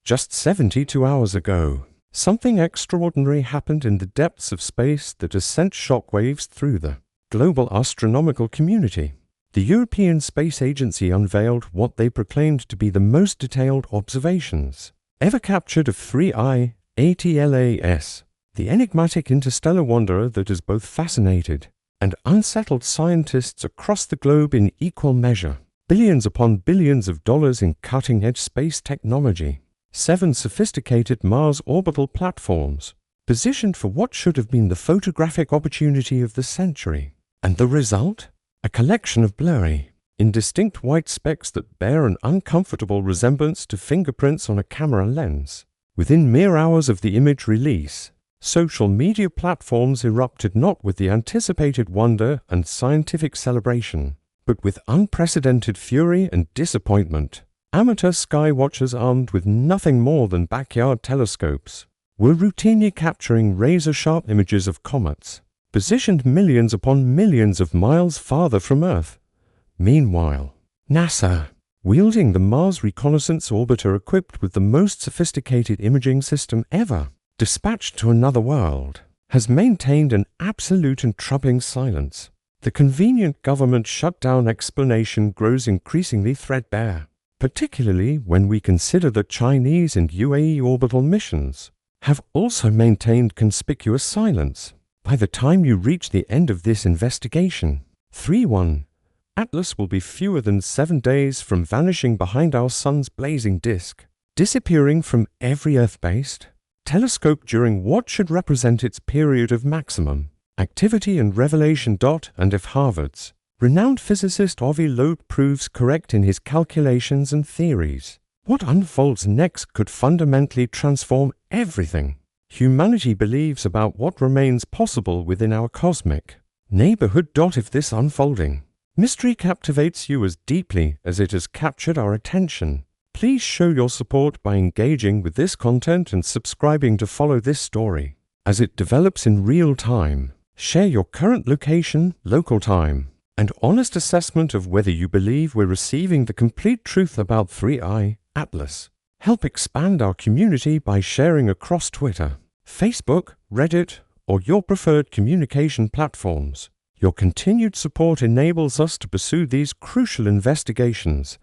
Just 72 hours ago, something extraordinary happened in the depths of space that has sent shockwaves through the global astronomical community. The European Space Agency unveiled what they proclaimed to be the most detailed observations ever captured of 3I ATLAS, the enigmatic interstellar wanderer that has both fascinated and unsettled scientists across the globe in equal measure. Billions upon billions of dollars in cutting-edge space technology. 7 sophisticated Mars orbital platforms, positioned for what should have been the photographic opportunity of the century. And the result? A collection of blurry, indistinct white specks that bear an uncomfortable resemblance to fingerprints on a camera lens. Within mere hours of the image release, social media platforms erupted not with the anticipated wonder and scientific celebration, but with unprecedented fury and disappointment. Amateur sky watchers armed with nothing more than backyard telescopes were routinely capturing razor-sharp images of comets, positioned millions upon millions of miles farther from Earth. Meanwhile, NASA, wielding the Mars Reconnaissance Orbiter equipped with the most sophisticated imaging system ever dispatched to another world, has maintained an absolute and troubling silence. The convenient government shutdown explanation grows increasingly threadbare, particularly when we consider that Chinese and UAE orbital missions have also maintained conspicuous silence. By the time you reach the end of this investigation, 3-1 Atlas will be fewer than 7 days from vanishing behind our sun's blazing disk, disappearing from every Earth-based telescope during what should represent its period of maximum activity and revelation. And if Harvard's renowned physicist Avi Loeb proves correct in his calculations and theories, what unfolds next could fundamentally transform everything humanity believes about what remains possible within our cosmic neighborhood. If this unfolding mystery captivates you as deeply as it has captured our attention, please show your support by engaging with this content and subscribing to follow this story as it develops in real time. Share your current location, local time, and honest assessment of whether you believe we're receiving the complete truth about 3I Atlas. Help expand our community by sharing across Twitter, Facebook, Reddit, or your preferred communication platforms. Your continued support enables us to pursue these crucial investigations.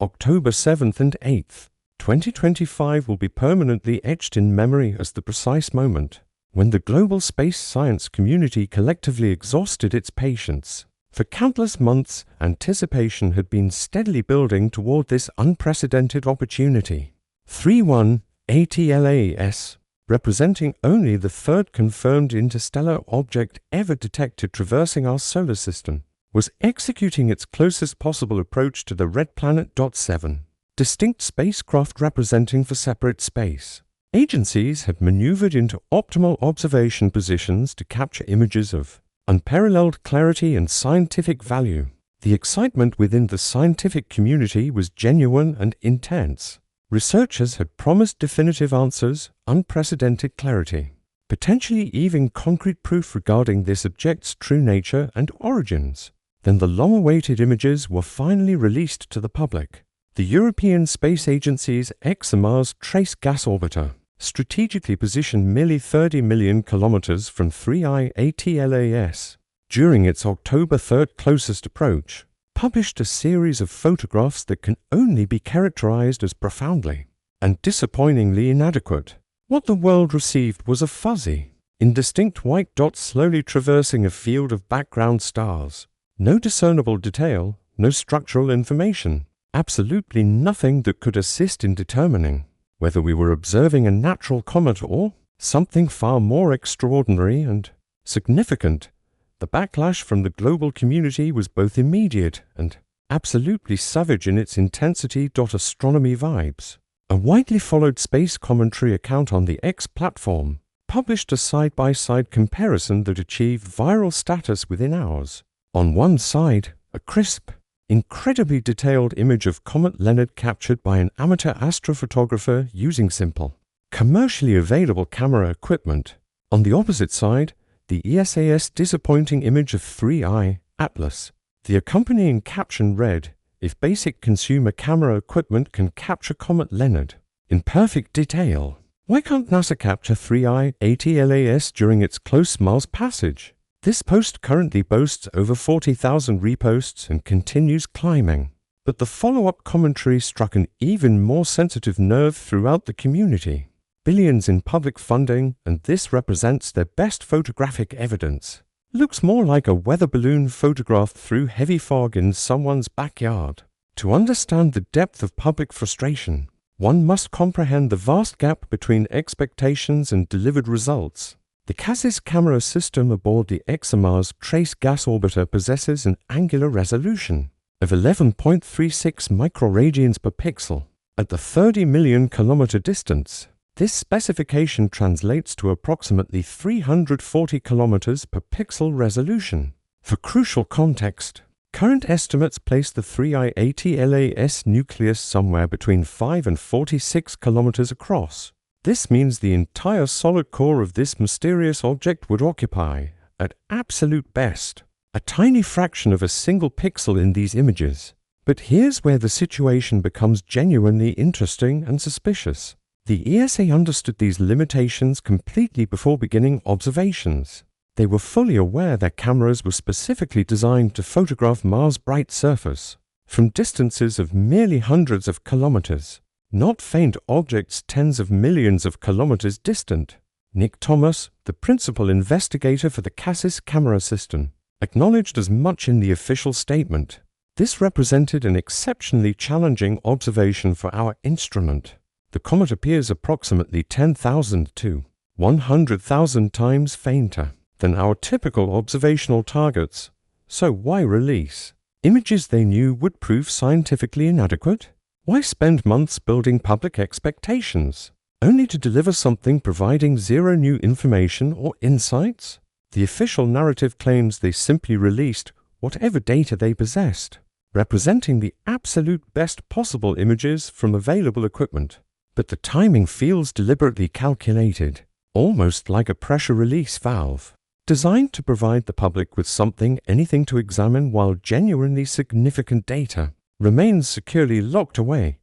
October 7th and 8th, 2025 will be permanently etched in memory as the precise moment when the global space science community collectively exhausted its patience. For countless months, anticipation had been steadily building toward this unprecedented opportunity. 3-1 ATLAS, representing only the third confirmed interstellar object ever detected traversing our solar system, was executing its closest possible approach to the red planet. 7 distinct spacecraft representing for separate space agencies had maneuvered into optimal observation positions to capture images of unparalleled clarity and scientific value. The excitement within the scientific community was genuine and intense. Researchers had promised definitive answers, unprecedented clarity, potentially even concrete proof regarding this object's true nature and origins. Then the long-awaited images were finally released to the public. The European Space Agency's ExoMars Trace Gas Orbiter, strategically positioned merely 30 million kilometers from 3I ATLAS, during its October 3rd closest approach, published a series of photographs that can only be characterized as profoundly and disappointingly inadequate. What the world received was a fuzzy, indistinct white dot slowly traversing a field of background stars. No discernible detail, no structural information, absolutely nothing that could assist in determining whether we were observing a natural comet or something far more extraordinary and significant. The backlash from the global community was both immediate and absolutely savage in its intensity. Astronomy Vibes, a widely followed space commentary account on the X platform, published a side-by-side comparison that achieved viral status within hours. On one side, a crisp, incredibly detailed image of Comet Leonard captured by an amateur astrophotographer using simple, commercially available camera equipment. On the opposite side, the ESA's disappointing image of 3I Atlas. The accompanying caption read, "If basic consumer camera equipment can capture Comet Leonard, in perfect detail. Why can't NASA capture 3I ATLAS during its close Mars passage? This post currently boasts over 40,000 reposts and continues climbing. But the follow-up commentary struck an even more sensitive nerve throughout the community. Billions in public funding, and this represents their best photographic evidence. Looks more like a weather balloon photographed through heavy fog in someone's backyard. To understand the depth of public frustration, one must comprehend the vast gap between expectations and delivered results. The CASIS camera system aboard the ExoMars Trace Gas Orbiter possesses an angular resolution of 11.36 microradians per pixel at the 30 million kilometer distance. This specification translates to approximately 340 kilometers per pixel resolution. For crucial context, current estimates place the 3I ATLAS nucleus somewhere between 5 and 46 kilometers across. This means the entire solid core of this mysterious object would occupy, at absolute best, a tiny fraction of a single pixel in these images. But here's where the situation becomes genuinely interesting and suspicious. The ESA understood these limitations completely before beginning observations. They were fully aware their cameras were specifically designed to photograph Mars' bright surface from distances of merely hundreds of kilometers, not faint objects tens of millions of kilometers distant. Nick Thomas, the principal investigator for the CASIS camera system, acknowledged as much in the official statement. This represented an exceptionally challenging observation for our instrument. The comet appears approximately 10,000 to 100,000 times fainter than our typical observational targets. So why release images they knew would prove scientifically inadequate? Why spend months building public expectations, only to deliver something providing zero new information or insights? The official narrative claims they simply released whatever data they possessed, representing the absolute best possible images from available equipment. But the timing feels deliberately calculated, almost like a pressure release valve, designed to provide the public with anything to examine while genuinely significant data remains securely locked away.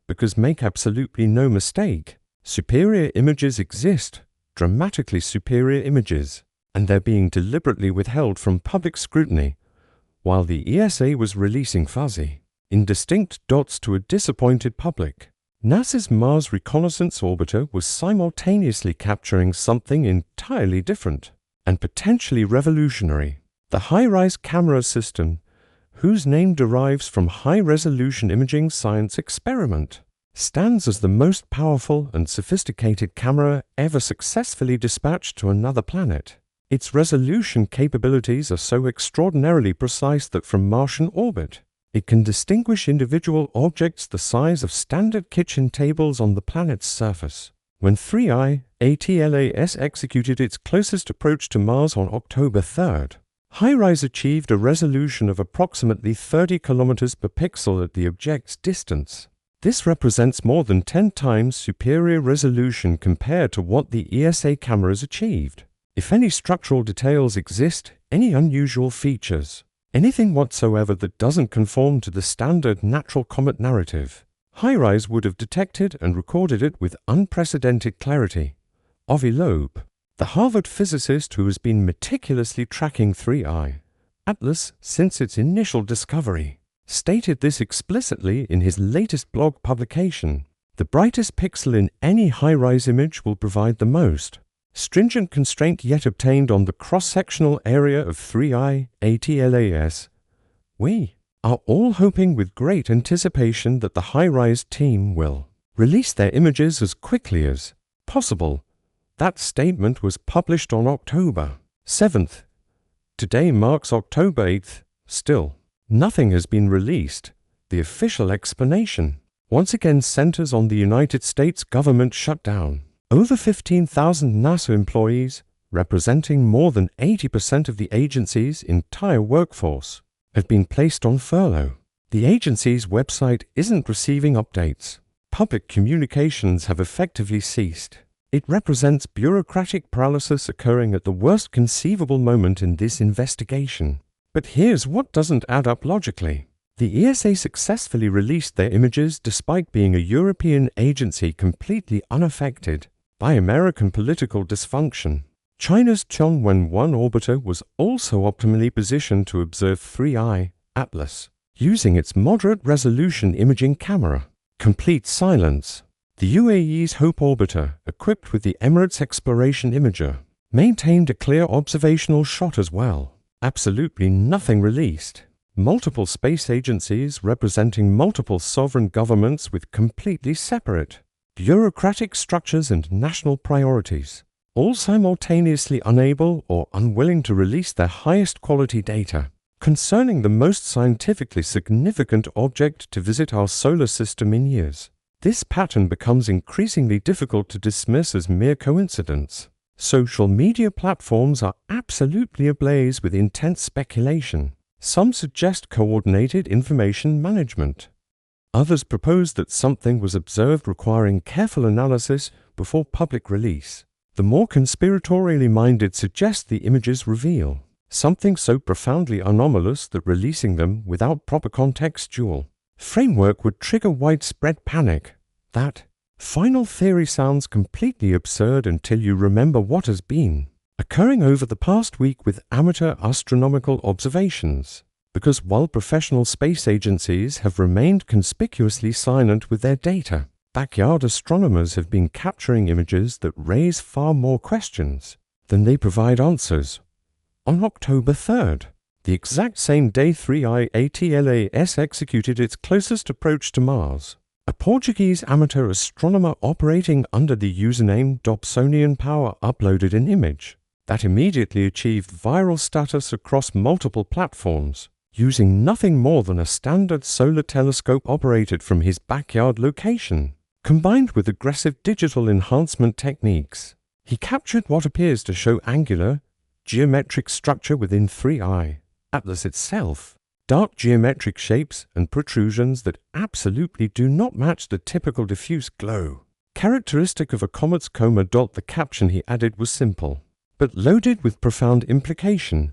Because make absolutely no mistake, superior images exist, dramatically superior images, and they're being deliberately withheld from public scrutiny, while the ESA was releasing fuzzy, indistinct dots to a disappointed public. NASA's Mars Reconnaissance Orbiter was simultaneously capturing something entirely different and potentially revolutionary. The HiRISE camera system, whose name derives from High-Resolution Imaging Science Experiment, stands as the most powerful and sophisticated camera ever successfully dispatched to another planet. Its resolution capabilities are so extraordinarily precise that from Martian orbit, it can distinguish individual objects the size of standard kitchen tables on the planet's surface. When 3I ATLAS executed its closest approach to Mars on October 3rd, HiRISE achieved a resolution of approximately 30 kilometers per pixel at the object's distance. This represents more than 10 times superior resolution compared to what the ESA cameras achieved. If any structural details exist, any unusual features, anything whatsoever that doesn't conform to the standard natural comet narrative, HiRISE would have detected and recorded it with unprecedented clarity. Avi Loeb, the Harvard physicist who has been meticulously tracking 3I Atlas since its initial discovery, stated this explicitly in his latest blog publication. The brightest pixel in any HiRISE image will provide the most stringent constraint yet obtained on the cross-sectional area of 3I ATLAS. We are all hoping with great anticipation that the HiRISE team will release their images as quickly as possible. That statement was published on October 7th. Today marks October 8th. Still, nothing has been released. The official explanation once again centers on the United States government shutdown. Over 15,000 NASA employees, representing more than 80% of the agency's entire workforce, have been placed on furlough. The agency's website isn't receiving updates. Public communications have effectively ceased. It represents bureaucratic paralysis occurring at the worst conceivable moment in this investigation. But here's what doesn't add up logically. The ESA successfully released their images despite being a European agency completely unaffected by American political dysfunction. China's Tianwen-1 orbiter was also optimally positioned to observe 3I Atlas, using its moderate-resolution imaging camera. Complete silence. The UAE's Hope orbiter, equipped with the Emirates Exploration Imager, maintained a clear observational shot as well. Absolutely nothing released. Multiple space agencies representing multiple sovereign governments with completely separate bureaucratic structures and national priorities, all simultaneously unable or unwilling to release their highest quality data concerning the most scientifically significant object to visit our solar system in years. This pattern becomes increasingly difficult to dismiss as mere coincidence. Social media platforms are absolutely ablaze with intense speculation. Some suggest coordinated information management. Others propose that something was observed requiring careful analysis before public release. The more conspiratorially minded suggest the images reveal something so profoundly anomalous that releasing them without proper contextual framework would trigger widespread panic. That final theory sounds completely absurd until you remember what has been occurring over the past week with amateur astronomical observations. Because while professional space agencies have remained conspicuously silent with their data, backyard astronomers have been capturing images that raise far more questions than they provide answers. On October 3rd, the exact same day 3I ATLAS executed its closest approach to Mars, a Portuguese amateur astronomer operating under the username Dobsonian Power uploaded an image that immediately achieved viral status across multiple platforms, using nothing more than a standard solar telescope operated from his backyard location, combined with aggressive digital enhancement techniques. He captured what appears to show angular, geometric structure within 3I Atlas itself, dark geometric shapes and protrusions that absolutely do not match the typical diffuse glow characteristic of a comet's coma. The caption he added was simple, but loaded with profound implication.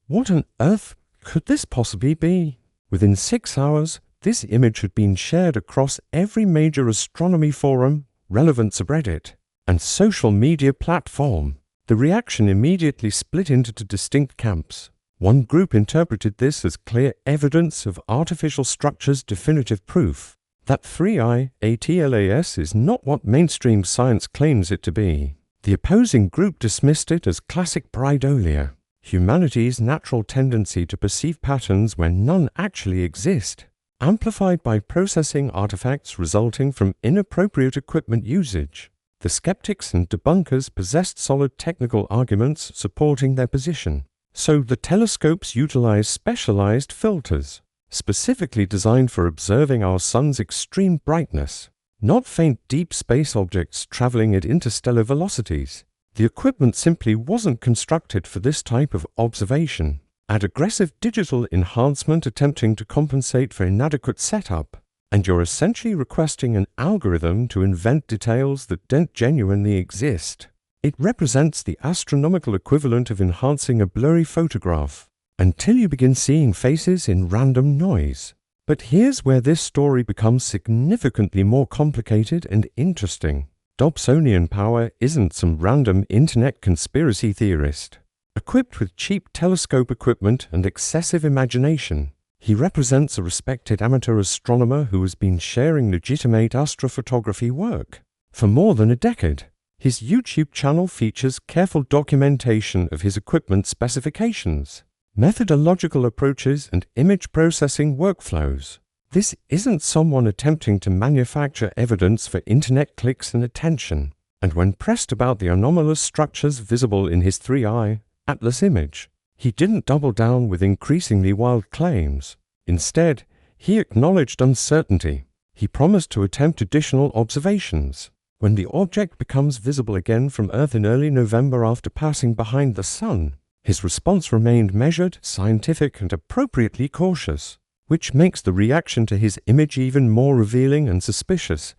What on earth could this possibly be? Within 6 hours, this image had been shared across every major astronomy forum, relevant subreddit, and social media platform. The reaction immediately split into two distinct camps. One group interpreted this as clear evidence of artificial structure's definitive proof that 3I ATLAS is not what mainstream science claims it to be. The opposing group dismissed it as classic pareidolia, humanity's natural tendency to perceive patterns where none actually exist, amplified by processing artifacts resulting from inappropriate equipment usage. The skeptics and debunkers possessed solid technical arguments supporting their position. So the telescopes utilize specialized filters, specifically designed for observing our sun's extreme brightness, not faint deep space objects traveling at interstellar velocities. The equipment simply wasn't constructed for this type of observation. Add aggressive digital enhancement attempting to compensate for inadequate setup, and you're essentially requesting an algorithm to invent details that don't genuinely exist. It represents the astronomical equivalent of enhancing a blurry photograph until you begin seeing faces in random noise. But here's where this story becomes significantly more complicated and interesting. Dobsonian Power isn't some random internet conspiracy theorist. Equipped with cheap telescope equipment and excessive imagination, he represents a respected amateur astronomer who has been sharing legitimate astrophotography work for more than a decade. His YouTube channel features careful documentation of his equipment specifications, methodological approaches, and image processing workflows. This isn't someone attempting to manufacture evidence for internet clicks and attention. And when pressed about the anomalous structures visible in his 3I Atlas image, he didn't double down with increasingly wild claims. Instead, he acknowledged uncertainty. He promised to attempt additional observations when the object becomes visible again from Earth in early November after passing behind the Sun. His response remained measured, scientific, and appropriately cautious, which makes the reaction to his image even more revealing and suspicious.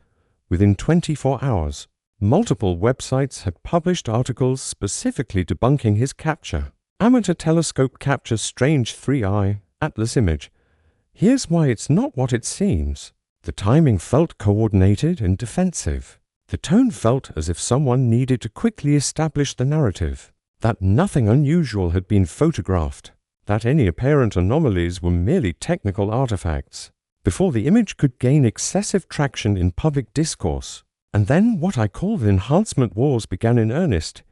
Within 24 hours, multiple websites had published articles specifically debunking his capture. Amateur telescope captures strange 3I Atlas image. Here's why it's not what it seems. The timing felt coordinated and defensive. The tone felt as if someone needed to quickly establish the narrative, that nothing unusual had been photographed, that any apparent anomalies were merely technical artifacts, before the image could gain excessive traction in public discourse. And then what I call the enhancement wars began in earnest.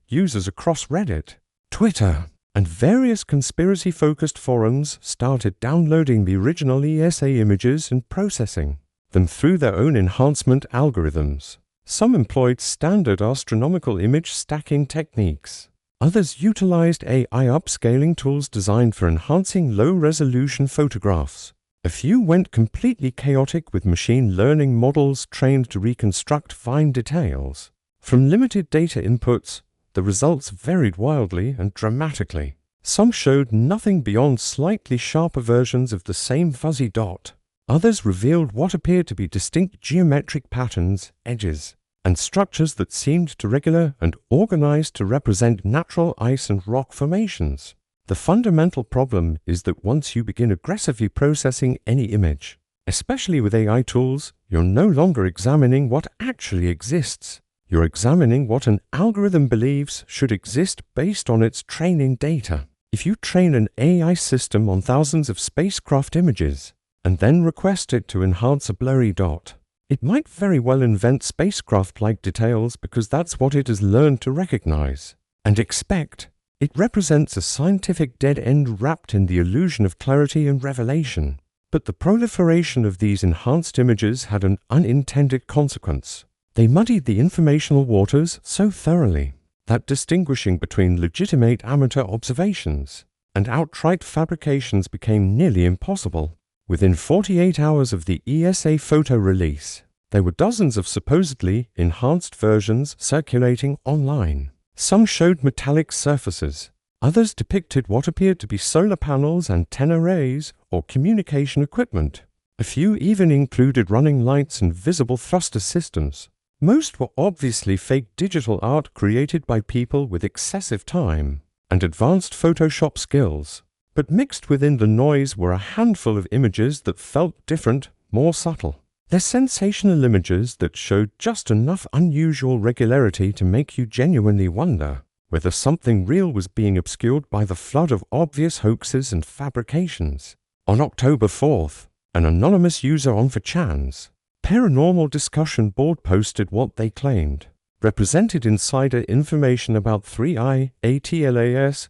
Users across Reddit, Twitter, and various conspiracy-focused forums started downloading the original ESA images and processing them through their own enhancement algorithms. Some employed standard astronomical image stacking techniques. Others utilized AI upscaling tools designed for enhancing low-resolution photographs. A few went completely chaotic with machine learning models trained to reconstruct fine details. From limited data inputs, the results varied wildly and dramatically. Some showed nothing beyond slightly sharper versions of the same fuzzy dot. Others revealed what appeared to be distinct geometric patterns, edges, and structures that seemed to regular and organized to represent natural ice and rock formations. The fundamental problem is that once you begin aggressively processing any image, especially with AI tools, you're no longer examining what actually exists. You're examining what an algorithm believes should exist based on its training data. If you train an AI system on thousands of spacecraft images, and then request it to enhance a blurry dot, it might very well invent spacecraft-like details because that's what it has learned to recognize and expect. It represents a scientific dead end wrapped in the illusion of clarity and revelation. But the proliferation of these enhanced images had an unintended consequence. They muddied the informational waters so thoroughly that distinguishing between legitimate amateur observations and outright fabrications became nearly impossible. Within 48 hours of the ESA photo release, there were dozens of supposedly enhanced versions circulating online. Some showed metallic surfaces. Others depicted what appeared to be solar panels, antenna arrays, or communication equipment. A few even included running lights and visible thruster systems. Most were obviously fake digital art created by people with excessive time and advanced Photoshop skills. But mixed within the noise were a handful of images that felt different, more subtle. They're sensational images that showed just enough unusual regularity to make you genuinely wonder whether something real was being obscured by the flood of obvious hoaxes and fabrications. On October 4th, an anonymous user on 4chan's paranormal discussion board posted what they claimed represented insider information about 3I ATLAS.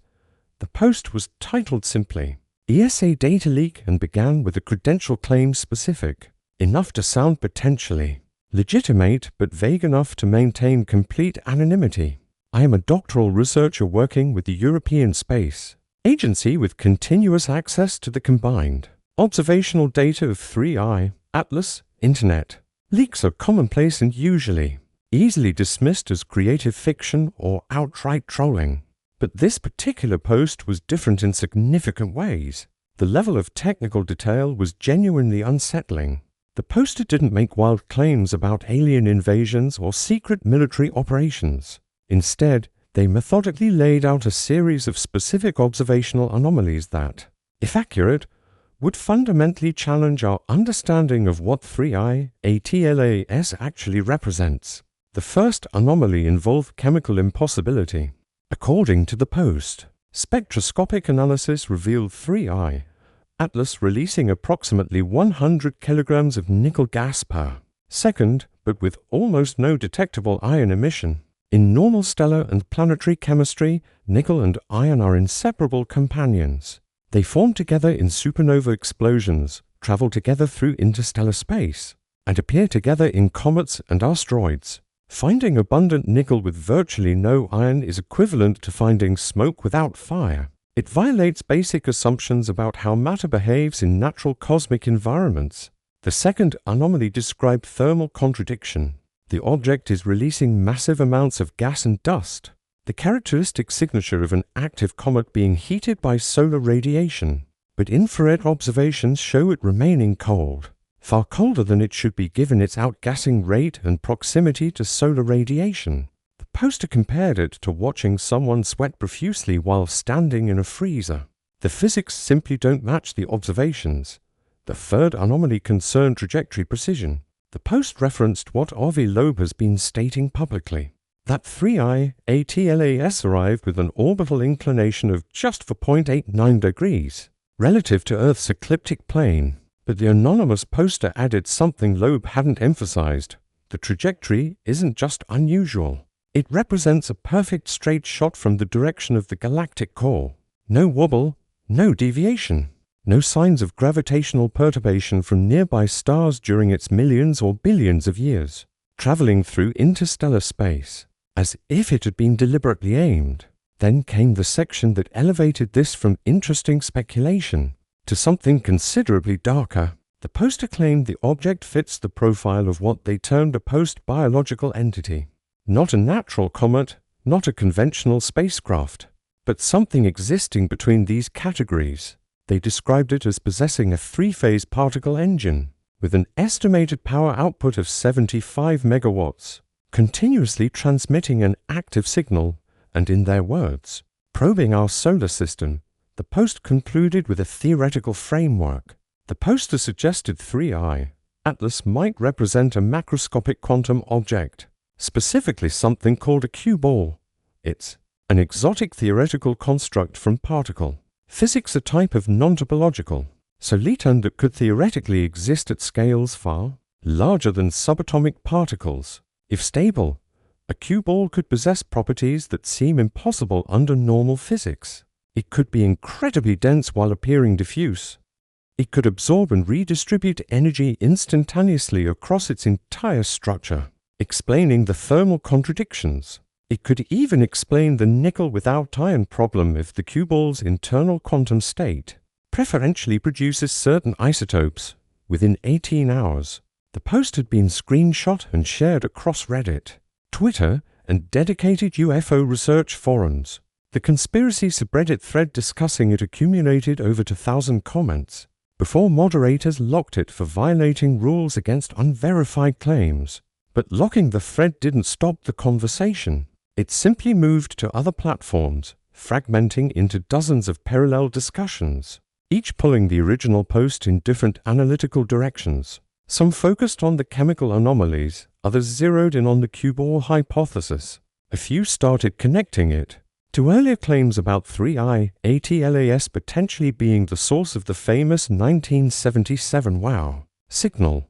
The post was titled simply, ESA Data Leak, and began with a credential claim specific, enough to sound potentially legitimate but vague enough to maintain complete anonymity. I am a doctoral researcher working with the European Space Agency with continuous access to the combined observational data of 3I, Atlas, Internet. Leaks are commonplace and usually easily dismissed as creative fiction or outright trolling. But this particular post was different in significant ways. The level of technical detail was genuinely unsettling. The poster didn't make wild claims about alien invasions or secret military operations. Instead, they methodically laid out a series of specific observational anomalies that, if accurate, would fundamentally challenge our understanding of what 3I ATLAS actually represents. The first anomaly involved chemical impossibility. According to the post, spectroscopic analysis revealed 3I Atlas releasing approximately 100 kilograms of nickel gas per second, but with almost no detectable ion emission. In normal stellar and planetary chemistry, nickel and iron are inseparable companions. They form together in supernova explosions, travel together through interstellar space, and appear together in comets and asteroids. Finding abundant nickel with virtually no iron is equivalent to finding smoke without fire. It violates basic assumptions about how matter behaves in natural cosmic environments. The second anomaly described thermal contradiction. The object is releasing massive amounts of gas and dust, the characteristic signature of an active comet being heated by solar radiation. But infrared observations show it remaining cold, far colder than it should be given its outgassing rate and proximity to solar radiation. The poster compared it to watching someone sweat profusely while standing in a freezer. The physics simply don't match the observations. The third anomaly concerned trajectory precision. The post referenced what Avi Loeb has been stating publicly, that 3I ATLAS arrived with an orbital inclination of just 4.89 degrees, relative to Earth's ecliptic plane. But the anonymous poster added something Loeb hadn't emphasized. The trajectory isn't just unusual. It represents a perfect straight shot from the direction of the galactic core. No wobble, no deviation. No signs of gravitational perturbation from nearby stars during its millions or billions of years, traveling through interstellar space, as if it had been deliberately aimed. Then came the section that elevated this from interesting speculation to something considerably darker. The poster claimed the object fits the profile of what they termed a post-biological entity. Not a natural comet, not a conventional spacecraft, but something existing between these categories. They described it as possessing a three-phase particle engine with an estimated power output of 75 megawatts, continuously transmitting an active signal, and in their words, probing our solar system. The post concluded with a theoretical framework. The poster suggested 3I Atlas might represent a macroscopic quantum object, specifically something called a cue ball. It's an exotic theoretical construct from particle physics, a type of non-topological soliton that could theoretically exist at scales far larger than subatomic particles. If stable, a cue ball could possess properties that seem impossible under normal physics. It could be incredibly dense while appearing diffuse. It could absorb and redistribute energy instantaneously across its entire structure, explaining the thermal contradictions. It could even explain the nickel without iron problem if the cue ball's internal quantum state preferentially produces certain isotopes within 18 hours. The post had been screenshot and shared across Reddit, Twitter, and dedicated UFO research forums. The conspiracy subreddit thread discussing it accumulated over 2,000 comments before moderators locked it for violating rules against unverified claims. But locking the thread didn't stop the conversation. It simply moved to other platforms, fragmenting into dozens of parallel discussions, each pulling the original post in different analytical directions. Some focused on the chemical anomalies, others zeroed in on the cue ball hypothesis. A few started connecting it to earlier claims about 3I ATLAS potentially being the source of the famous 1977 WOW signal.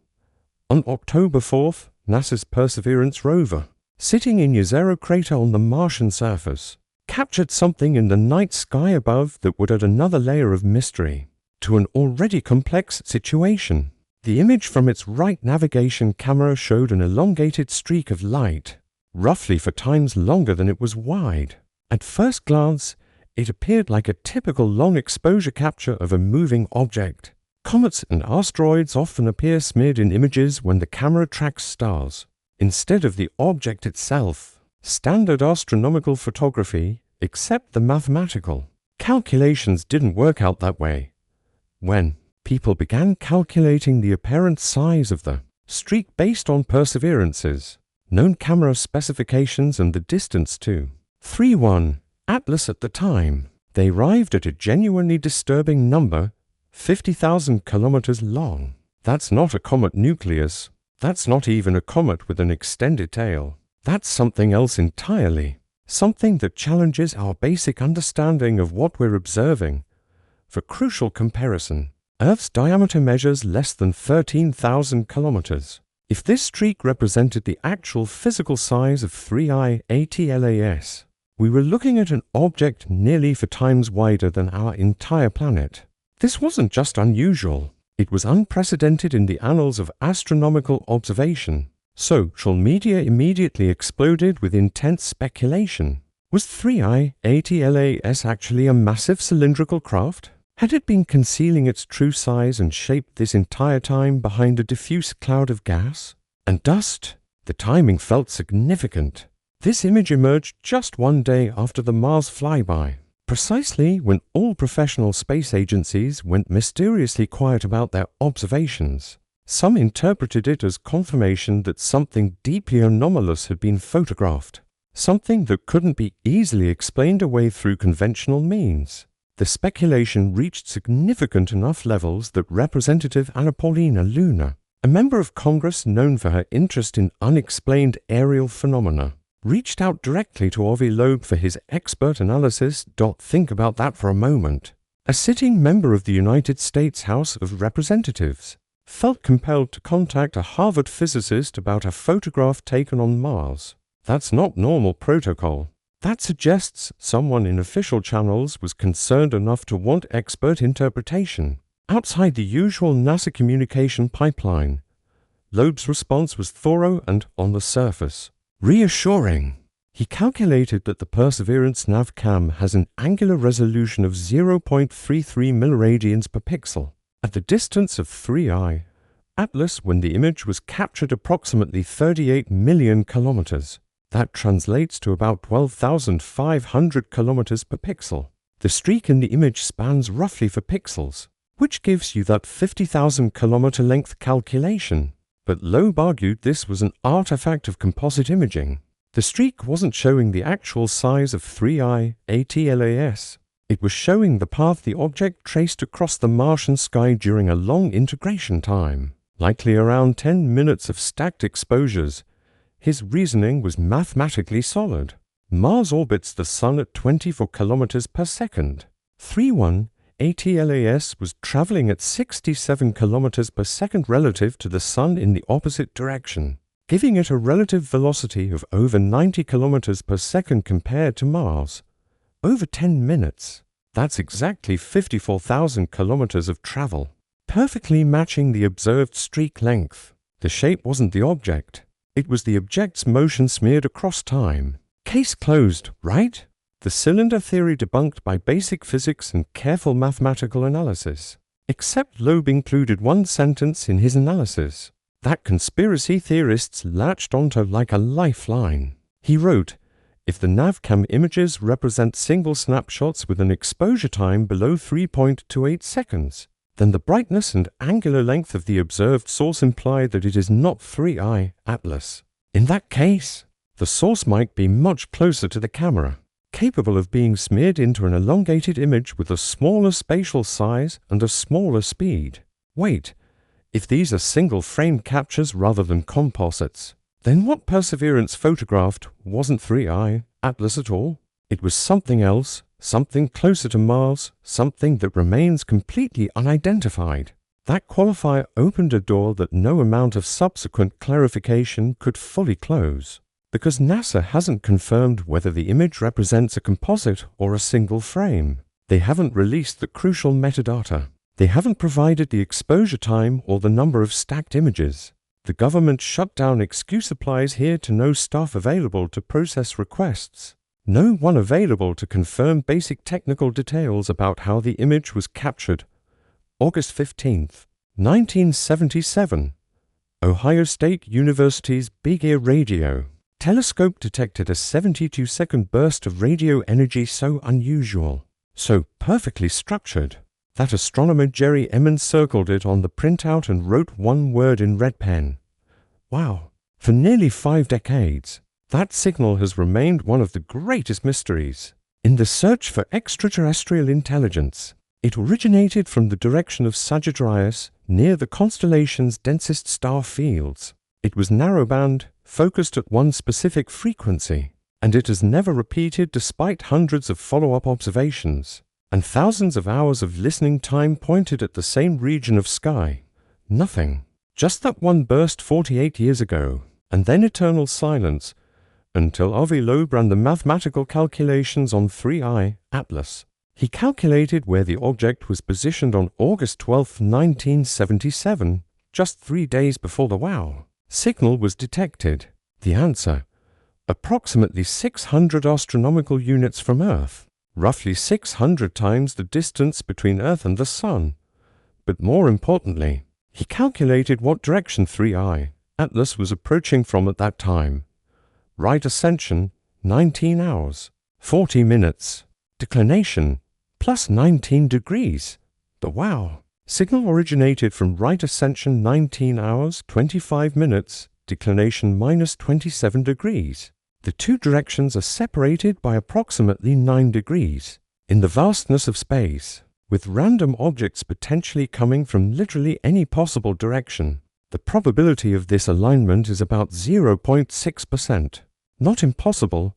On October 4th, NASA's Perseverance rover, sitting in Jezero crater on the Martian surface, captured something in the night sky above that would add another layer of mystery to an already complex situation. The image from its right navigation camera showed an elongated streak of light, roughly 4 times longer than it was wide. At first glance, it appeared like a typical long-exposure capture of a moving object. Comets and asteroids often appear smeared in images when the camera tracks stars instead of the object itself. Standard astronomical photography, except the mathematical calculations, didn't work out that way. When people began calculating the apparent size of the streak based on Perseverance's known camera specifications and the distance to 3.1 Atlas at the time, they arrived at a genuinely disturbing number, 50,000 kilometers long. That's not a comet nucleus. That's not even a comet with an extended tail. That's something else entirely. Something that challenges our basic understanding of what we're observing. For crucial comparison, Earth's diameter measures less than 13,000 kilometers. If this streak represented the actual physical size of 3I ATLAS, we were looking at an object nearly 4 times wider than our entire planet. This wasn't just unusual. It was unprecedented in the annals of astronomical observation. Social media immediately exploded with intense speculation. Was 3I ATLAS actually a massive cylindrical craft? Had it been concealing its true size and shape this entire time behind a diffuse cloud of gas and dust? The timing felt significant. This image emerged just 1 day after the Mars flyby, precisely when all professional space agencies went mysteriously quiet about their observations. Some interpreted it as confirmation that something deeply anomalous had been photographed, something that couldn't be easily explained away through conventional means. The speculation reached significant enough levels that Representative Anna Luna, a member of Congress known for her interest in unexplained aerial phenomena, reached out directly to Avi Loeb for his expert analysis. Think about that for a moment. A sitting member of the United States House of Representatives felt compelled to contact a Harvard physicist about a photograph taken on Mars. That's not normal protocol. That suggests someone in official channels was concerned enough to want expert interpretation outside the usual NASA communication pipeline. Loeb's response was thorough and, on the surface, reassuring. He calculated that the Perseverance navcam has an angular resolution of 0.33 milliradians per pixel at the distance of 3i Atlas when the image was captured approximately 38 million kilometers. That translates to about 12,500 kilometers per pixel. The streak in the image spans roughly 4 pixels, which gives you that 50,000 kilometer length calculation. But Loeb argued this was an artifact of composite imaging. The streak wasn't showing the actual size of 3i ATLAS. It was showing the path the object traced across the Martian sky during a long integration time, likely around 10 minutes of stacked exposures. His reasoning was mathematically solid. Mars orbits the Sun at 24 kilometers per second. 3.1 ATLAS was traveling at 67 kilometers per second relative to the Sun in the opposite direction, giving it a relative velocity of over 90 kilometers per second compared to Mars. Over 10 minutes. That's exactly 54,000 kilometers of travel, perfectly matching the observed streak length. The shape wasn't the object. It was the object's motion smeared across time. Case closed, right? The cylinder theory debunked by basic physics and careful mathematical analysis. Except Loeb included one sentence in his analysis that conspiracy theorists latched onto like a lifeline. He wrote, "If the navcam images represent single snapshots with an exposure time below 3.28 seconds, then the brightness and angular length of the observed source imply that it is not 3i Atlas. In that case, the source might be much closer to the camera, capable of being smeared into an elongated image with a smaller spatial size and a smaller speed. Wait, if these are single-frame captures rather than composites, then what Perseverance photographed wasn't 3i Atlas at all. It was something else, something closer to Mars, something that remains completely unidentified." That qualifier opened a door that no amount of subsequent clarification could fully close, because NASA hasn't confirmed whether the image represents a composite or a single frame. They haven't released the crucial metadata. They haven't provided the exposure time or the number of stacked images. The government shutdown excuse applies here to no staff available to process requests. No one available to confirm basic technical details about how the image was captured. August 15, 1977. Ohio State University's Big Ear Radio telescope detected a 72-second burst of radio energy so unusual, so perfectly structured, that astronomer Jerry Emmons circled it on the printout and wrote one word in red pen. Wow. For nearly 5 decades, that signal has remained one of the greatest mysteries. In the search for extraterrestrial intelligence, it originated from the direction of Sagittarius, near the constellation's densest star fields. It was narrowband, focused at one specific frequency, and it has never repeated despite hundreds of follow-up observations, and thousands of hours of listening time pointed at the same region of sky. Nothing. Just that one burst 48 years ago, and then eternal silence, until Avi Loeb ran the mathematical calculations on 3i Atlas. He calculated where the object was positioned on August 12, 1977, just 3 days before the WOW signal was detected. The answer: approximately 600 astronomical units from Earth, roughly 600 times the distance between Earth and the Sun. But more importantly, he calculated what direction 3i Atlas was approaching from at that time. Right ascension, 19 hours, 40 minutes. Declination, plus 19 degrees. The WOW signal originated from right ascension 19 hours, 25 minutes, declination minus 27 degrees. The two directions are separated by approximately 9 degrees. In the vastness of space, with random objects potentially coming from literally any possible direction, the probability of this alignment is about 0.6%. Not impossible,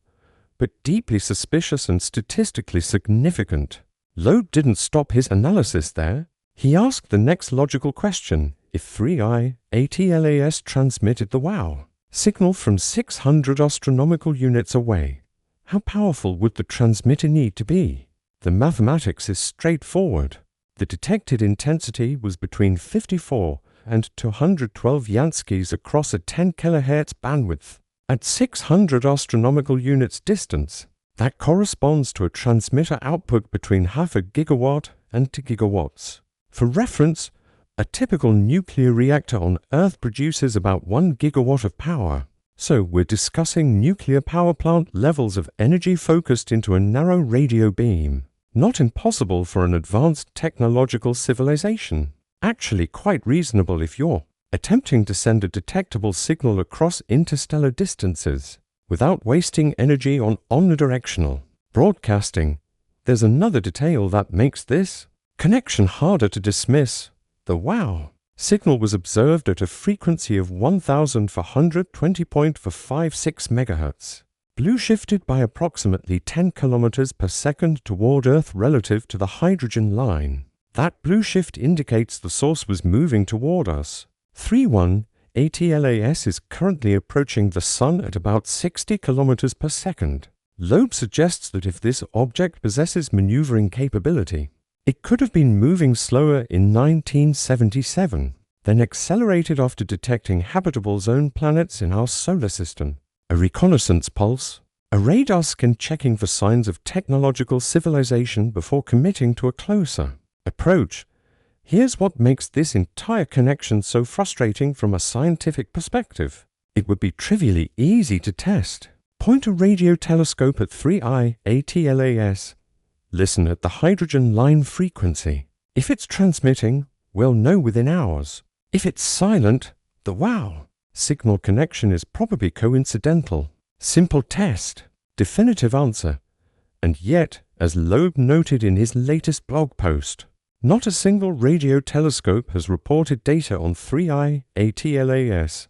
but deeply suspicious and statistically significant. Loeb didn't stop his analysis there. He asked the next logical question: if 3i ATLAS transmitted the WOW signal from 600 astronomical units away, how powerful would the transmitter need to be? The mathematics is straightforward. The detected intensity was between 54 and 212 Janskis across a 10 kHz bandwidth. At 600 astronomical units distance, that corresponds to a transmitter output between half a gigawatt and 2 gigawatts. For reference, a typical nuclear reactor on Earth produces about 1 gigawatt of power. So we're discussing nuclear power plant levels of energy focused into a narrow radio beam. Not impossible for an advanced technological civilization. Actually quite reasonable if you're attempting to send a detectable signal across interstellar distances without wasting energy on omnidirectional broadcasting. There's another detail that makes this connection harder to dismiss. The WOW signal was observed at a frequency of 1420.456 MHz. Blue shifted by approximately 10 km per second toward Earth relative to the hydrogen line. That blue shift indicates the source was moving toward us. 3.1 ATLAS is currently approaching the Sun at about 60 km per second. Loeb suggests that if this object possesses maneuvering capability, it could have been moving slower in 1977, then accelerated after detecting habitable zone planets in our solar system. A reconnaissance pulse, a radar scan checking for signs of technological civilization before committing to a closer approach. Here's what makes this entire connection so frustrating from a scientific perspective. It would be trivially easy to test. Point a radio telescope at 3i ATLAS. Listen at the hydrogen line frequency. If it's transmitting, we'll know within hours. If it's silent, the WOW signal connection is probably coincidental. Simple test, definitive answer. And yet, as Loeb noted in his latest blog post, not a single radio telescope has reported data on 3i ATLAS.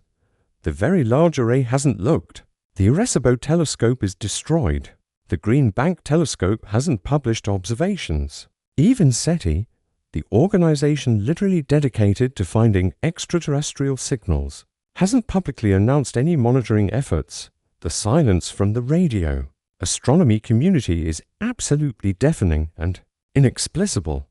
The Very Large Array hasn't looked. The Arecibo telescope is destroyed. The Green Bank telescope hasn't published observations. Even SETI, the organization literally dedicated to finding extraterrestrial signals, hasn't publicly announced any monitoring efforts. The silence from the radio astronomy community is absolutely deafening and inexplicable.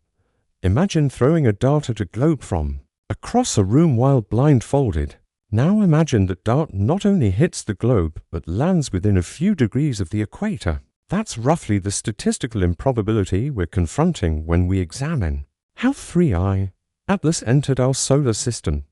Imagine throwing a dart at a globe from across a room while blindfolded. Now imagine that dart not only hits the globe, but lands within a few degrees of the equator. That's roughly the statistical improbability we're confronting when we examine how 3i Atlas entered our solar system.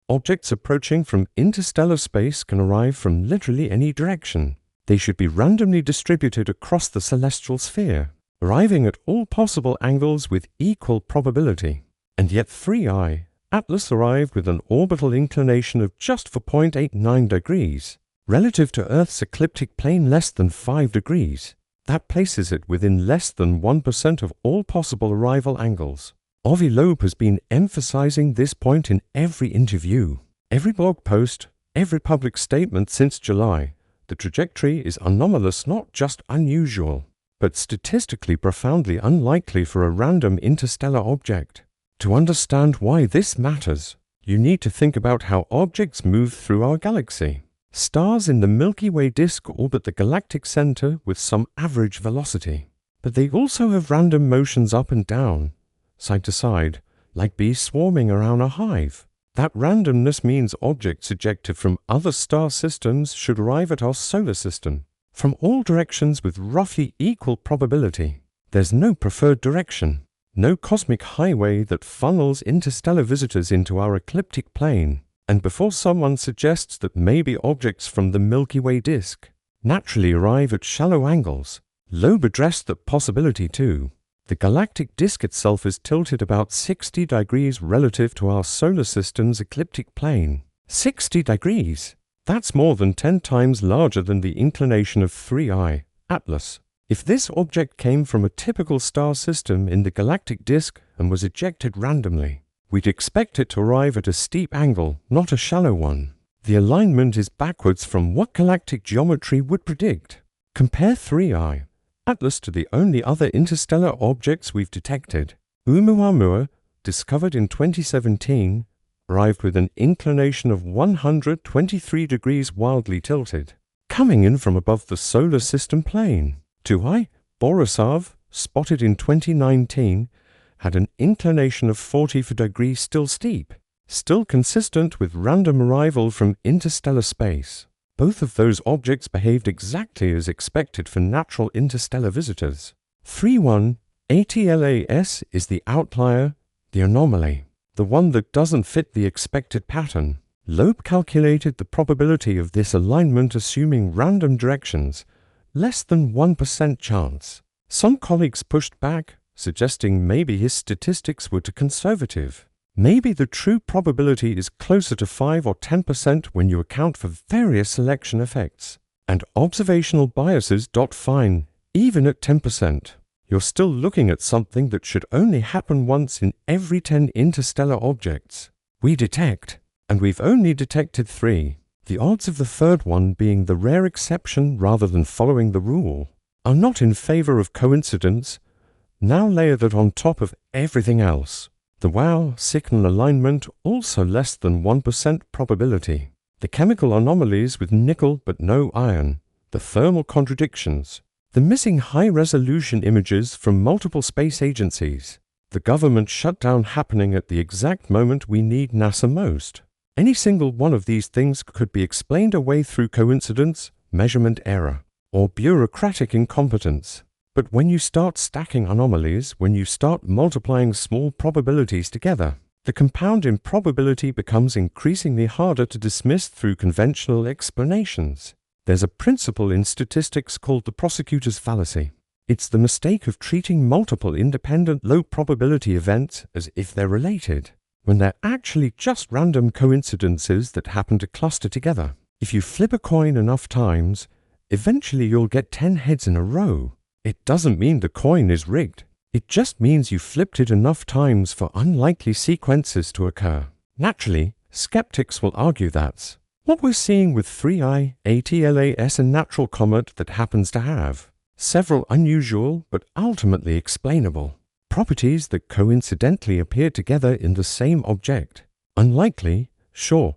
Objects approaching from interstellar space can arrive from literally any direction. They should be randomly distributed across the celestial sphere, arriving at all possible angles with equal probability. And yet 3i Atlas arrived with an orbital inclination of just 4.89 degrees, relative to Earth's ecliptic plane less than 5 degrees. That places it within less than 1% of all possible arrival angles. Avi Loeb has been emphasizing this point in every interview, every blog post, every public statement since July. The trajectory is anomalous, not just unusual, but statistically profoundly unlikely for a random interstellar object. To understand why this matters, you need to think about how objects move through our galaxy. Stars in the Milky Way disk orbit the galactic center with some average velocity, but they also have random motions up and down, side to side, like bees swarming around a hive. That randomness means objects ejected from other star systems should arrive at our solar system from all directions with roughly equal probability. There's no preferred direction, no cosmic highway that funnels interstellar visitors into our ecliptic plane. And before someone suggests that maybe objects from the Milky Way disk naturally arrive at shallow angles, Loeb addressed that possibility too. The galactic disk itself is tilted about 60 degrees relative to our solar system's ecliptic plane. 60 degrees! That's more than 10 times larger than the inclination of 3i Atlas. If this object came from a typical star system in the galactic disk and was ejected randomly, we'd expect it to arrive at a steep angle, not a shallow one. The alignment is backwards from what galactic geometry would predict. Compare 3I, Atlas, to the only other interstellar objects we've detected. Oumuamua, discovered in 2017, arrived with an inclination of 123 degrees wildly tilted, coming in from above the solar system plane. 2I, Borisov, spotted in 2019, had an inclination of 40 degrees still steep, still consistent with random arrival from interstellar space. Both of those objects behaved exactly as expected for natural interstellar visitors. 3.1 ATLAS is the outlier, the anomaly, the one that doesn't fit the expected pattern. Loeb calculated the probability of this alignment assuming random directions, less than 1% chance. Some colleagues pushed back, suggesting maybe his statistics were too conservative. Maybe the true probability is closer to 5 or 10% when you account for various selection effects. And observational biases. Fine, even at 10%. You're still looking at something that should only happen once in every 10 interstellar objects we detect, and we've only detected 3. The odds of the third one being the rare exception rather than following the rule are not in favor of coincidence. Now layer that on top of everything else. The wow signal alignment, also less than 1% probability. The chemical anomalies with nickel but no iron. The thermal contradictions. The missing high-resolution images from multiple space agencies. The government shutdown happening at the exact moment we need NASA most. Any single one of these things could be explained away through coincidence, measurement error, or bureaucratic incompetence. But when you start stacking anomalies, when you start multiplying small probabilities together, the compound improbability becomes increasingly harder to dismiss through conventional explanations. There's a principle in statistics called the prosecutor's fallacy. It's the mistake of treating multiple independent low-probability events as if they're related, when they're actually just random coincidences that happen to cluster together. If you flip a coin enough times, eventually you'll get 10 heads in a row. It doesn't mean the coin is rigged. It just means you flipped it enough times for unlikely sequences to occur. Naturally, skeptics will argue that's what we're seeing with 3I, ATLAS, a natural comet that happens to have several unusual but ultimately explainable properties that coincidentally appear together in the same object. Unlikely, sure,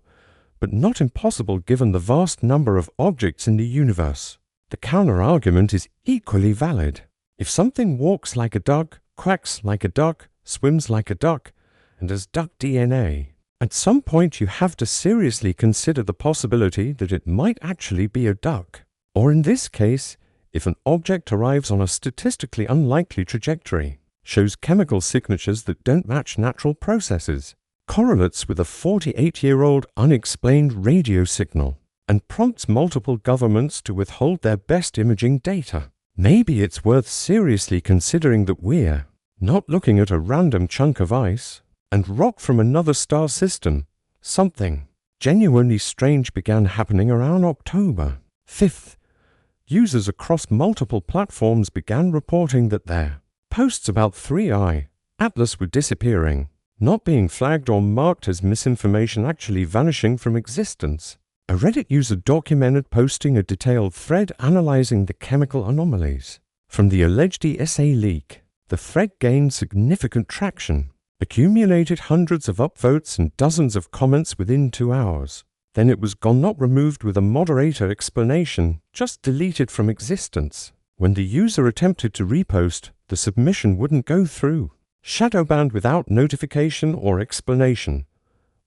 but not impossible given the vast number of objects in the universe. The counter-argument is equally valid. If something walks like a duck, quacks like a duck, swims like a duck, and has duck DNA, at some point you have to seriously consider the possibility that it might actually be a duck. Or in this case, if an object arrives on a statistically unlikely trajectory, shows chemical signatures that don't match natural processes, correlates with a 48-year-old unexplained radio signal, and prompts multiple governments to withhold their best imaging data, maybe it's worth seriously considering that we're not looking at a random chunk of ice and rock from another star system. Something genuinely strange began happening around October 5th. Users across multiple platforms began reporting that their posts about 3I, Atlas were disappearing, not being flagged or marked as misinformation, actually vanishing from existence. A Reddit user documented posting a detailed thread analyzing the chemical anomalies from the alleged ESA leak. The thread gained significant traction, accumulated hundreds of upvotes and dozens of comments within 2 hours. Then it was gone, not removed with a moderator explanation, just deleted from existence. When the user attempted to repost, the submission wouldn't go through. Shadowbanned without notification or explanation.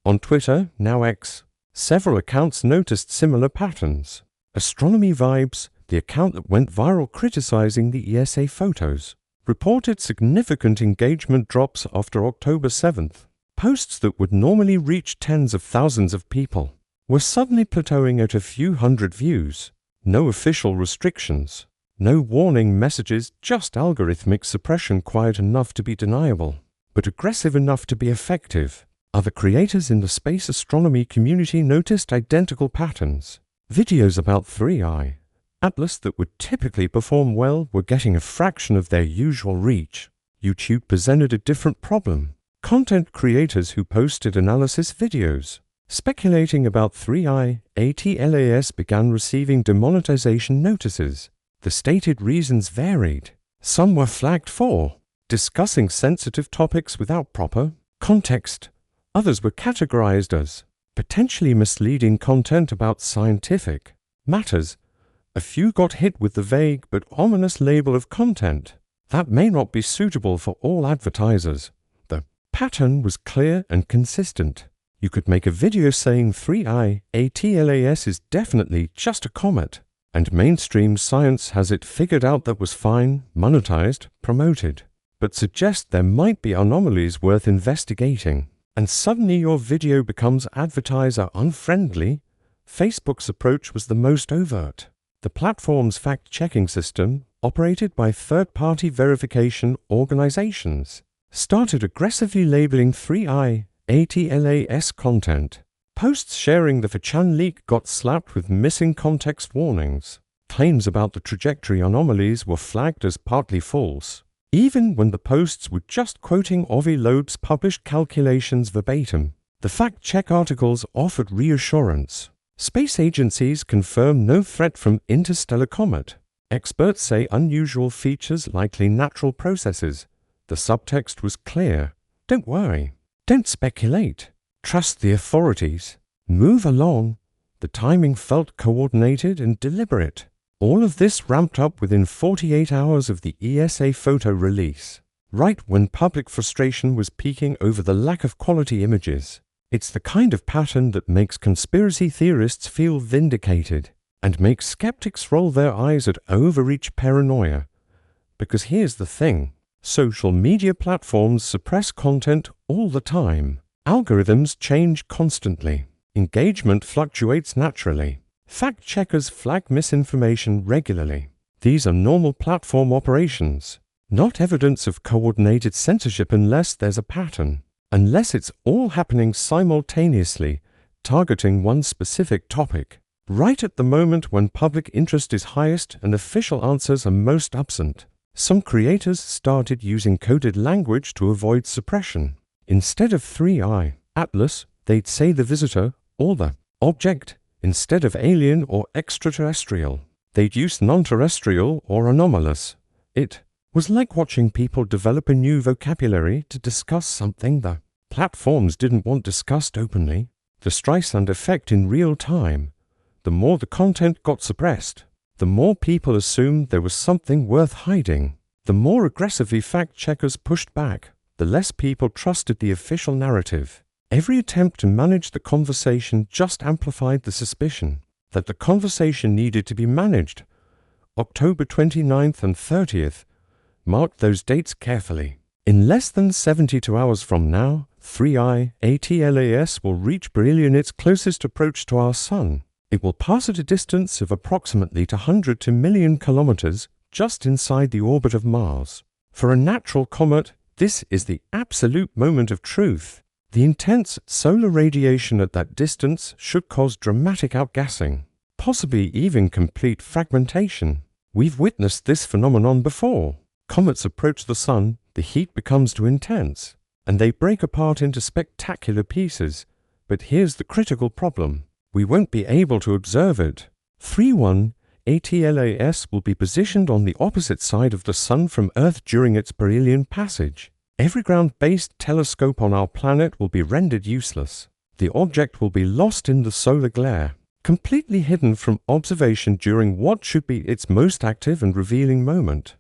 On Twitter, now X, several accounts noticed similar patterns. Astronomy Vibes, the account that went viral criticizing the ESA photos, reported significant engagement drops after October 7th. Posts that would normally reach tens of thousands of people were suddenly plateauing at a few hundred views. No official restrictions, no warning messages, just algorithmic suppression quiet enough to be deniable, but aggressive enough to be effective. Other creators in the space astronomy community noticed identical patterns. Videos about 3I, Atlas that would typically perform well were getting a fraction of their usual reach. YouTube presented a different problem. Content creators who posted analysis videos speculating about 3i ATLAS began receiving demonetization notices. The stated reasons varied. Some were flagged for discussing sensitive topics without proper context. Others were categorized as potentially misleading content about scientific matters. A few got hit with the vague but ominous label of content that may not be suitable for all advertisers. The pattern was clear and consistent. You could make a video saying 3i ATLAS is definitely just a comet, and mainstream science has it figured out that was fine, monetized, promoted, but suggest there might be anomalies worth investigating, and suddenly your video becomes advertiser unfriendly. Facebook's approach was the most overt. The platform's fact-checking system, operated by third-party verification organizations, started aggressively labeling 3i ATLAS content. Posts sharing the 4chan leak got slapped with missing context warnings. Claims about the trajectory anomalies were flagged as partly false, even when the posts were just quoting Avi Loeb's published calculations verbatim. The fact-check articles offered reassurance. Space agencies confirm no threat from interstellar comet. Experts say unusual features likely natural processes. The subtext was clear. Don't worry. Don't speculate. Trust the authorities. Move along. The timing felt coordinated and deliberate. All of this ramped up within 48 hours of the ESA photo release, right when public frustration was peaking over the lack of quality images. It's the kind of pattern that makes conspiracy theorists feel vindicated and makes skeptics roll their eyes at overreach paranoia. Because here's the thing. Social media platforms suppress content all the time. Algorithms change constantly. Engagement fluctuates naturally. Fact-checkers flag misinformation regularly. These are normal platform operations, not evidence of coordinated censorship unless there's a pattern, unless it's all happening simultaneously, targeting one specific topic, right at the moment when public interest is highest and official answers are most absent. Some creators started using coded language to avoid suppression. Instead of 3i Atlas, they'd say the visitor or the object instead of alien or extraterrestrial. They'd use non-terrestrial or anomalous. It was like watching people develop a new vocabulary to discuss something the platforms didn't want discussed openly. The Streisand effect in real time. The more the content got suppressed, the more people assumed there was something worth hiding. The more aggressively fact-checkers pushed back, the less people trusted the official narrative. Every attempt to manage the conversation just amplified the suspicion that the conversation needed to be managed. October 29th and 30th. Mark those dates carefully. In less than 72 hours from now, 3i ATLAS will reach Beryllion, its closest approach to our Sun. It will pass at a distance of approximately 100 to million kilometers just inside the orbit of Mars. For a natural comet, this is the absolute moment of truth. The intense solar radiation at that distance should cause dramatic outgassing, possibly even complete fragmentation. We've witnessed this phenomenon before. Comets approach the Sun, the heat becomes too intense, and they break apart into spectacular pieces. But here's the critical problem. We won't be able to observe it. 3.1 ATLAS will be positioned on the opposite side of the Sun from Earth during its perihelion passage. Every ground-based telescope on our planet will be rendered useless. The object will be lost in the solar glare, completely hidden from observation during what should be its most active and revealing moment.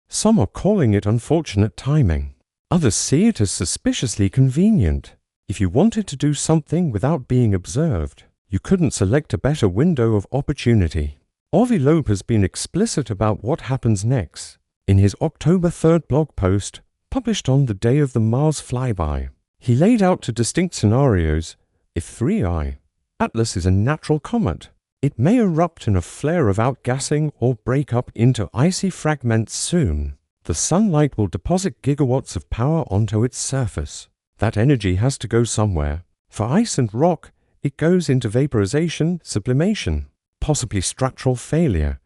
Some are calling it unfortunate timing. Others see it as suspiciously convenient. If you wanted to do something without being observed, you couldn't select a better window of opportunity. Avi Loeb has been explicit about what happens next in his October 3rd blog post, published on the day of the Mars flyby. He laid out two distinct scenarios. If 3i Atlas is a natural comet, it may erupt in a flare of outgassing or break up into icy fragments soon. The sunlight will deposit gigawatts of power onto its surface. That energy has to go somewhere. For ice and rock, it goes into vaporization, sublimation, possibly structural failure.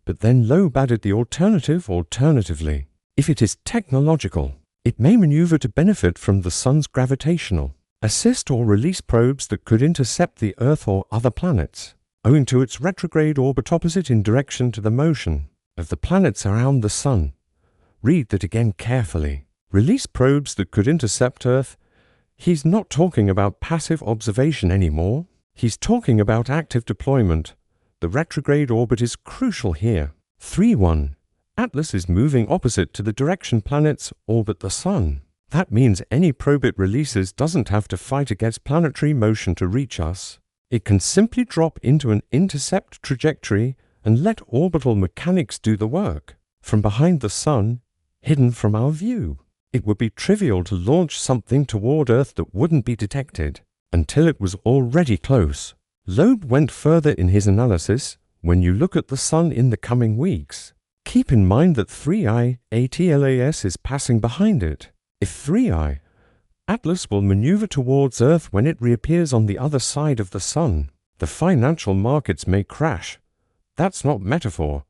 But then Loeb added the alternatively. If it is technological, it may maneuver to benefit from the Sun's gravitational, assist or release probes that could intercept the Earth or other planets, owing to its retrograde orbit opposite in direction to the motion of the planets around the Sun. Read that again carefully. Release probes that could intercept Earth. He's not talking about passive observation anymore. He's talking about active deployment. The retrograde orbit is crucial here. 3.1. Atlas is moving opposite to the direction planets orbit the Sun. That means any probe it releases doesn't have to fight against planetary motion to reach us. It can simply drop into an intercept trajectory and let orbital mechanics do the work. From behind the Sun, hidden from our view. It would be trivial to launch something toward Earth that wouldn't be detected until it was already close. Loeb went further in his analysis. When you look at the Sun in the coming weeks, keep in mind that 3I ATLAS is passing behind it. If 3I, Atlas will maneuver towards Earth when it reappears on the other side of the Sun. The financial markets may crash. That's not metaphor.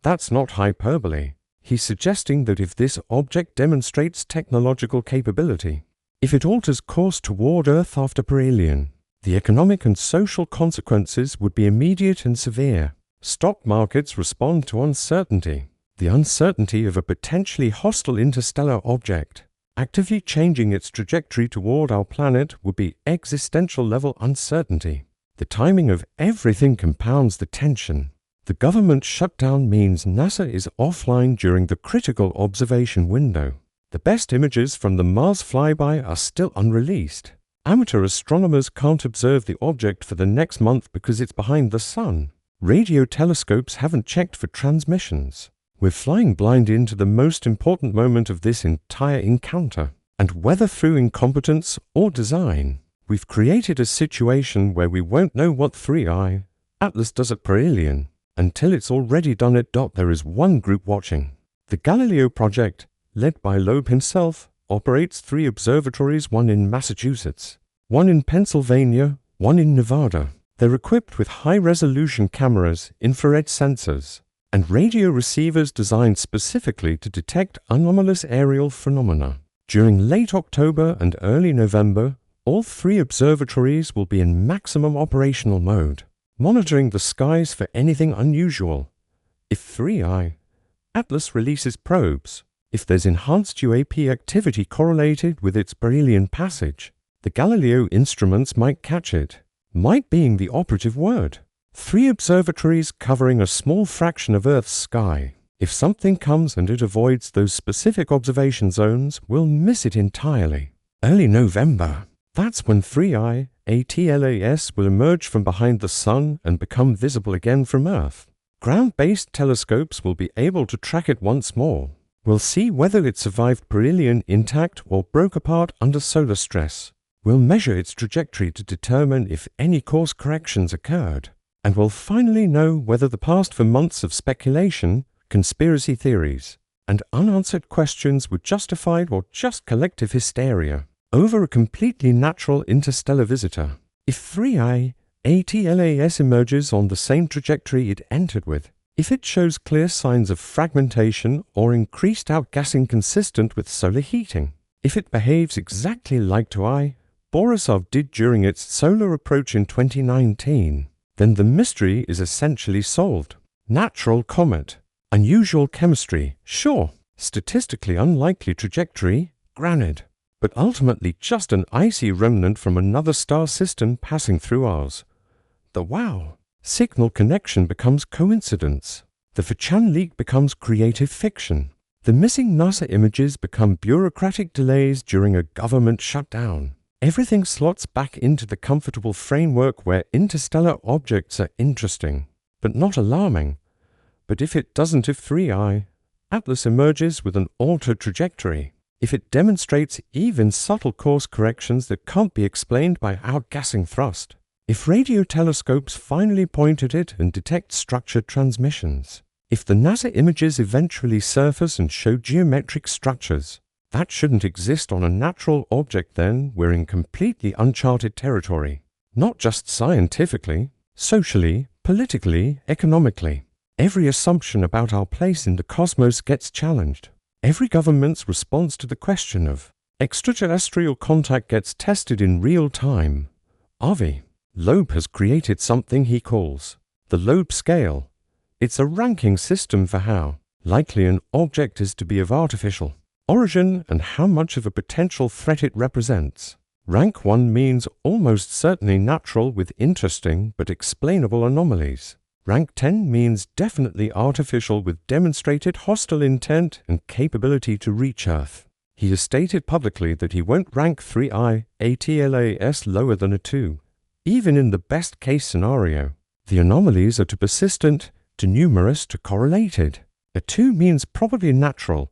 That's not hyperbole. He's suggesting that if this object demonstrates technological capability, if it alters course toward Earth after perihelion, the economic and social consequences would be immediate and severe. Stock markets respond to uncertainty, the uncertainty of a potentially hostile interstellar object. Actively changing its trajectory toward our planet would be existential-level uncertainty. The timing of everything compounds the tension. The government shutdown means NASA is offline during the critical observation window. The best images from the Mars flyby are still unreleased. Amateur astronomers can't observe the object for the next month because it's behind the Sun. Radio telescopes haven't checked for transmissions. We're flying blind into the most important moment of this entire encounter. And whether through incompetence or design, we've created a situation where we won't know what 3I Atlas does at perihelion until it's already done it. There is one group watching. The Galileo project, led by Loeb himself, operates 3 observatories, one in Massachusetts, one in Pennsylvania, one in Nevada. They're equipped with high-resolution cameras, infrared sensors, and radio receivers designed specifically to detect anomalous aerial phenomena. During late October and early November, all 3 observatories will be in maximum operational mode, monitoring the skies for anything unusual. If 3I Atlas releases probes, if there's enhanced UAP activity correlated with its perihelion passage, the Galileo instruments might catch it. Might being the operative word. 3 observatories covering a small fraction of Earth's sky. If something comes and it avoids those specific observation zones, we'll miss it entirely. Early November. That's when 3I ATLAS will emerge from behind the Sun and become visible again from Earth. Ground-based telescopes will be able to track it once more. We'll see whether it survived perihelion intact or broke apart under solar stress. We'll measure its trajectory to determine if any course corrections occurred. And we'll finally know whether the past for months of speculation, conspiracy theories, and unanswered questions were justified or just collective hysteria over a completely natural interstellar visitor. If 3I ATLAS emerges on the same trajectory it entered with, if it shows clear signs of fragmentation or increased outgassing consistent with solar heating, if it behaves exactly like 2I Borisov did during its solar approach in 2019, then the mystery is essentially solved. Natural comet, unusual chemistry, sure, statistically unlikely trajectory, granted, but ultimately just an icy remnant from another star system passing through ours. The wow signal connection becomes coincidence. The Fachan leak becomes creative fiction. The missing NASA images become bureaucratic delays during a government shutdown. Everything slots back into the comfortable framework where interstellar objects are interesting, but not alarming. But if it doesn't, if 3I Atlas emerges with an altered trajectory, if it demonstrates even subtle course corrections that can't be explained by outgassing thrust, if radio telescopes finally point at it and detect structured transmissions, if the NASA images eventually surface and show geometric structures, that shouldn't exist on a natural object. Then we're in completely uncharted territory, not just scientifically, socially, politically, economically. Every assumption about our place in the cosmos gets challenged. Every government's response to the question of extraterrestrial contact gets tested in real time. Avi Loeb has created something he calls the Loeb scale. It's a ranking system for how likely an object is to be of artificial origin and how much of a potential threat it represents. Rank 1 means almost certainly natural with interesting but explainable anomalies. Rank 10 means definitely artificial with demonstrated hostile intent and capability to reach Earth. He has stated publicly that he won't rank 3I ATLAS lower than a 2. Even in the best-case scenario, the anomalies are too persistent, too numerous, too correlated. A 2 means probably natural,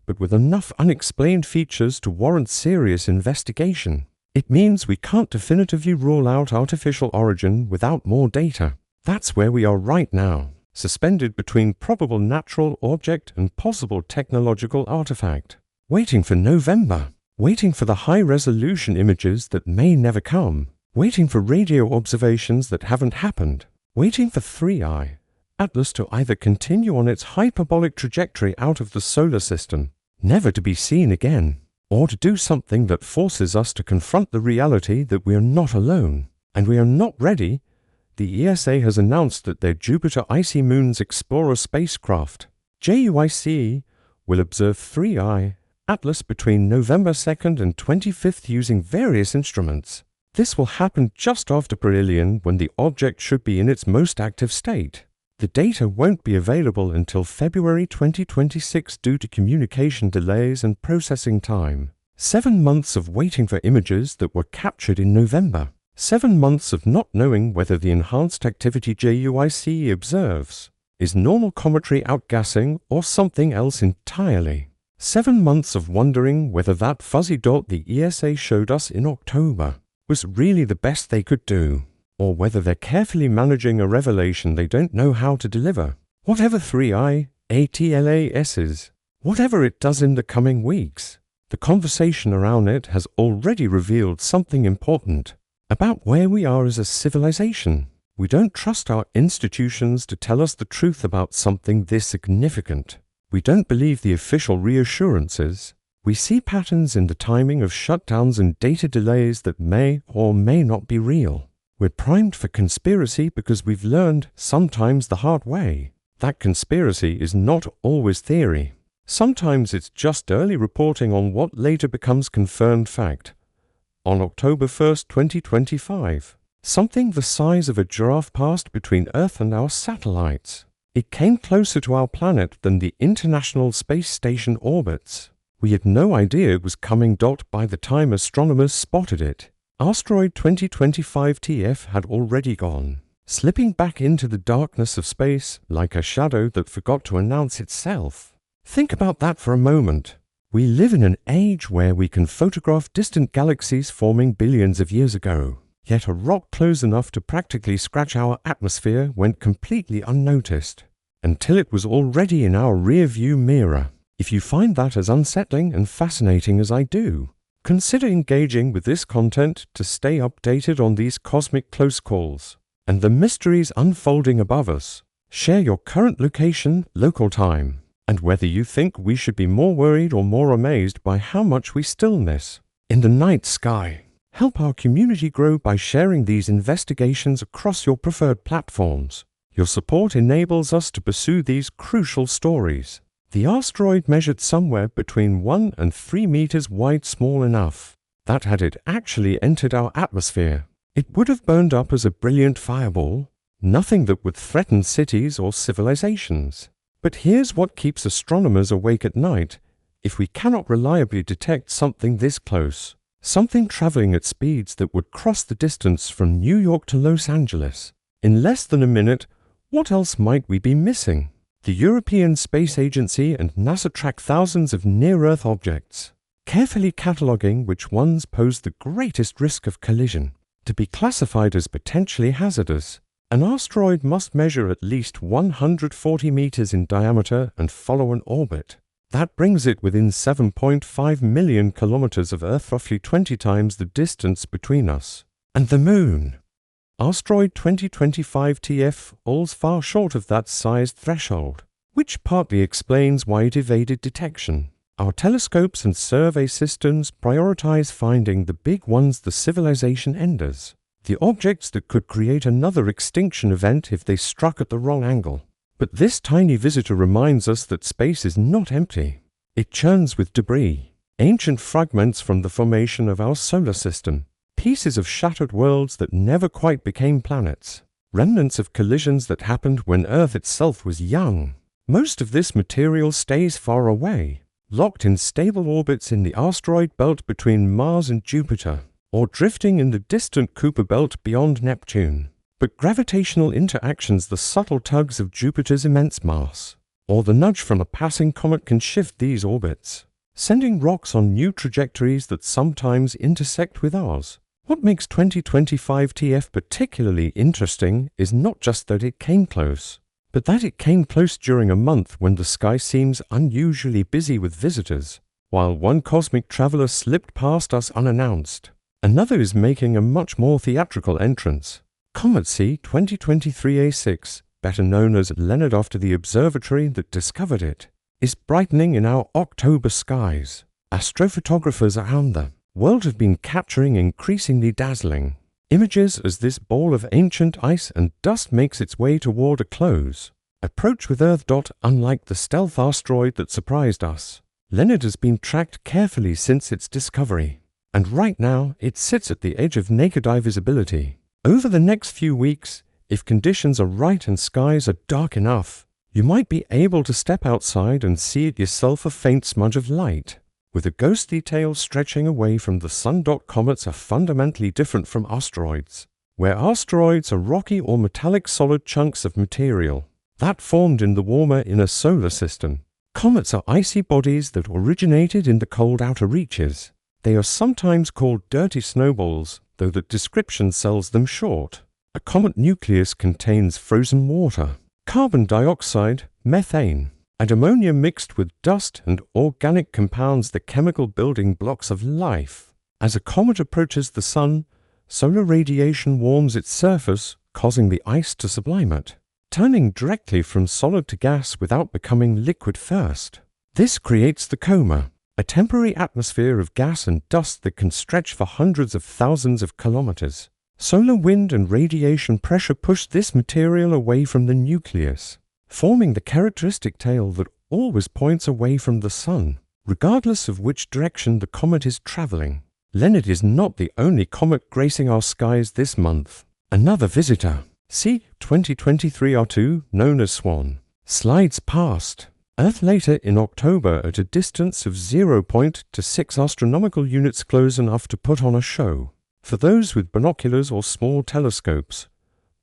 but with enough unexplained features to warrant serious investigation. It means we can't definitively rule out artificial origin without more data. That's where we are right now, suspended between probable natural object and possible technological artifact. Waiting for November. Waiting for the high-resolution images that may never come. Waiting for radio observations that haven't happened. Waiting for 3I Atlas to either continue on its hyperbolic trajectory out of the solar system, never to be seen again, or to do something that forces us to confront the reality that we are not alone, and we are not ready. The ESA has announced that their Jupiter Icy Moons Explorer spacecraft, JUIC, will observe 3I Atlas between November 2nd and 25th using various instruments. This will happen just after perihelion when the object should be in its most active state. The data won't be available until February 2026 due to communication delays and processing time. 7 months of waiting for images that were captured in November. 7 months of not knowing whether the enhanced activity JUIC observes is normal cometary outgassing or something else entirely. 7 months of wondering whether that fuzzy dot the ESA showed us in October was really the best they could do, or whether they're carefully managing a revelation they don't know how to deliver. Whatever 3I ATLAS is, whatever it does in the coming weeks, the conversation around it has already revealed something important about where we are as a civilization. We don't trust our institutions to tell us the truth about something this significant. We don't believe the official reassurances. We see patterns in the timing of shutdowns and data delays that may or may not be real. We're primed for conspiracy because we've learned, sometimes the hard way, that conspiracy is not always theory. Sometimes it's just early reporting on what later becomes confirmed fact. On October 1st, 2025, something the size of a giraffe passed between Earth and our satellites. It came closer to our planet than the International Space Station orbits. We had no idea it was coming. By the time astronomers spotted it, asteroid 2025 TF had already gone, slipping back into the darkness of space like a shadow that forgot to announce itself. Think about that for a moment. We live in an age where we can photograph distant galaxies forming billions of years ago, yet a rock close enough to practically scratch our atmosphere went completely unnoticed, until it was already in our rear-view mirror. If you find that as unsettling and fascinating as I do, consider engaging with this content to stay updated on these cosmic close calls and the mysteries unfolding above us. Share your current location, local time, and whether you think we should be more worried or more amazed by how much we still miss in the night sky. Help our community grow by sharing these investigations across your preferred platforms. Your support enables us to pursue these crucial stories. The asteroid measured somewhere between 1 and 3 meters wide, small enough that had it actually entered our atmosphere, it would have burned up as a brilliant fireball, nothing that would threaten cities or civilizations. But here's what keeps astronomers awake at night. If we cannot reliably detect something this close, something traveling at speeds that would cross the distance from New York to Los Angeles in less than a minute, what else might we be missing? The European Space Agency and NASA track thousands of near-Earth objects, carefully cataloguing which ones pose the greatest risk of collision. To be classified as potentially hazardous, an asteroid must measure at least 140 meters in diameter and follow an orbit. That brings it within 7.5 million kilometers of Earth, roughly 20 times the distance between us and the Moon. asteroid 2025 TF falls far short of that size threshold, which partly explains why it evaded detection. Our telescopes and survey systems prioritize finding the big ones, the civilization enders, the objects that could create another extinction event if they struck at the wrong angle. But this tiny visitor reminds us that space is not empty. It churns with debris, ancient fragments from the formation of our solar system, pieces of shattered worlds that never quite became planets, remnants of collisions that happened when Earth itself was young. Most of this material stays far away, locked in stable orbits in the asteroid belt between Mars and Jupiter, or drifting in the distant Kuiper belt beyond Neptune. But gravitational interactions, the subtle tugs of Jupiter's immense mass, or the nudge from a passing comet can shift these orbits, sending rocks on new trajectories that sometimes intersect with ours. What makes 2025 TF particularly interesting is not just that it came close, but that it came close during a month when the sky seems unusually busy with visitors. While one cosmic traveler slipped past us unannounced, another is making a much more theatrical entrance. Comet C 2023A6, better known as Leonard after the observatory that discovered it, is brightening in our October skies. Astrophotographers around the world have been capturing increasingly dazzling images as this ball of ancient ice and dust makes its way toward a close. Approach with Earth. Unlike the stealth asteroid that surprised us, Leonard has been tracked carefully since its discovery, and right now it sits at the edge of naked eye visibility. Over the next few weeks, if conditions are right and skies are dark enough, you might be able to step outside and see it yourself, a faint smudge of light, with a ghostly tail stretching away from the sun. Comets are fundamentally different from asteroids, where asteroids are rocky or metallic solid chunks of material that formed in the warmer inner solar system. Comets are icy bodies that originated in the cold outer reaches. They are sometimes called dirty snowballs, though the description sells them short. A comet nucleus contains frozen water, carbon dioxide, methane, and ammonia mixed with dust and organic compounds, the chemical building blocks of life. As a comet approaches the sun, solar radiation warms its surface, causing the ice to sublime it, turning directly from solid to gas without becoming liquid first. This creates the coma, a temporary atmosphere of gas and dust that can stretch for hundreds of thousands of kilometers. Solar wind and radiation pressure push this material away from the nucleus, forming the characteristic tail that always points away from the sun, regardless of which direction the comet is traveling. Leonard is not the only comet gracing our skies this month. Another visitor, C 2023 R2, known as Swan, slides past Earth later in October at a distance of 0.6 astronomical units, close enough to put on a show. For those with binoculars or small telescopes,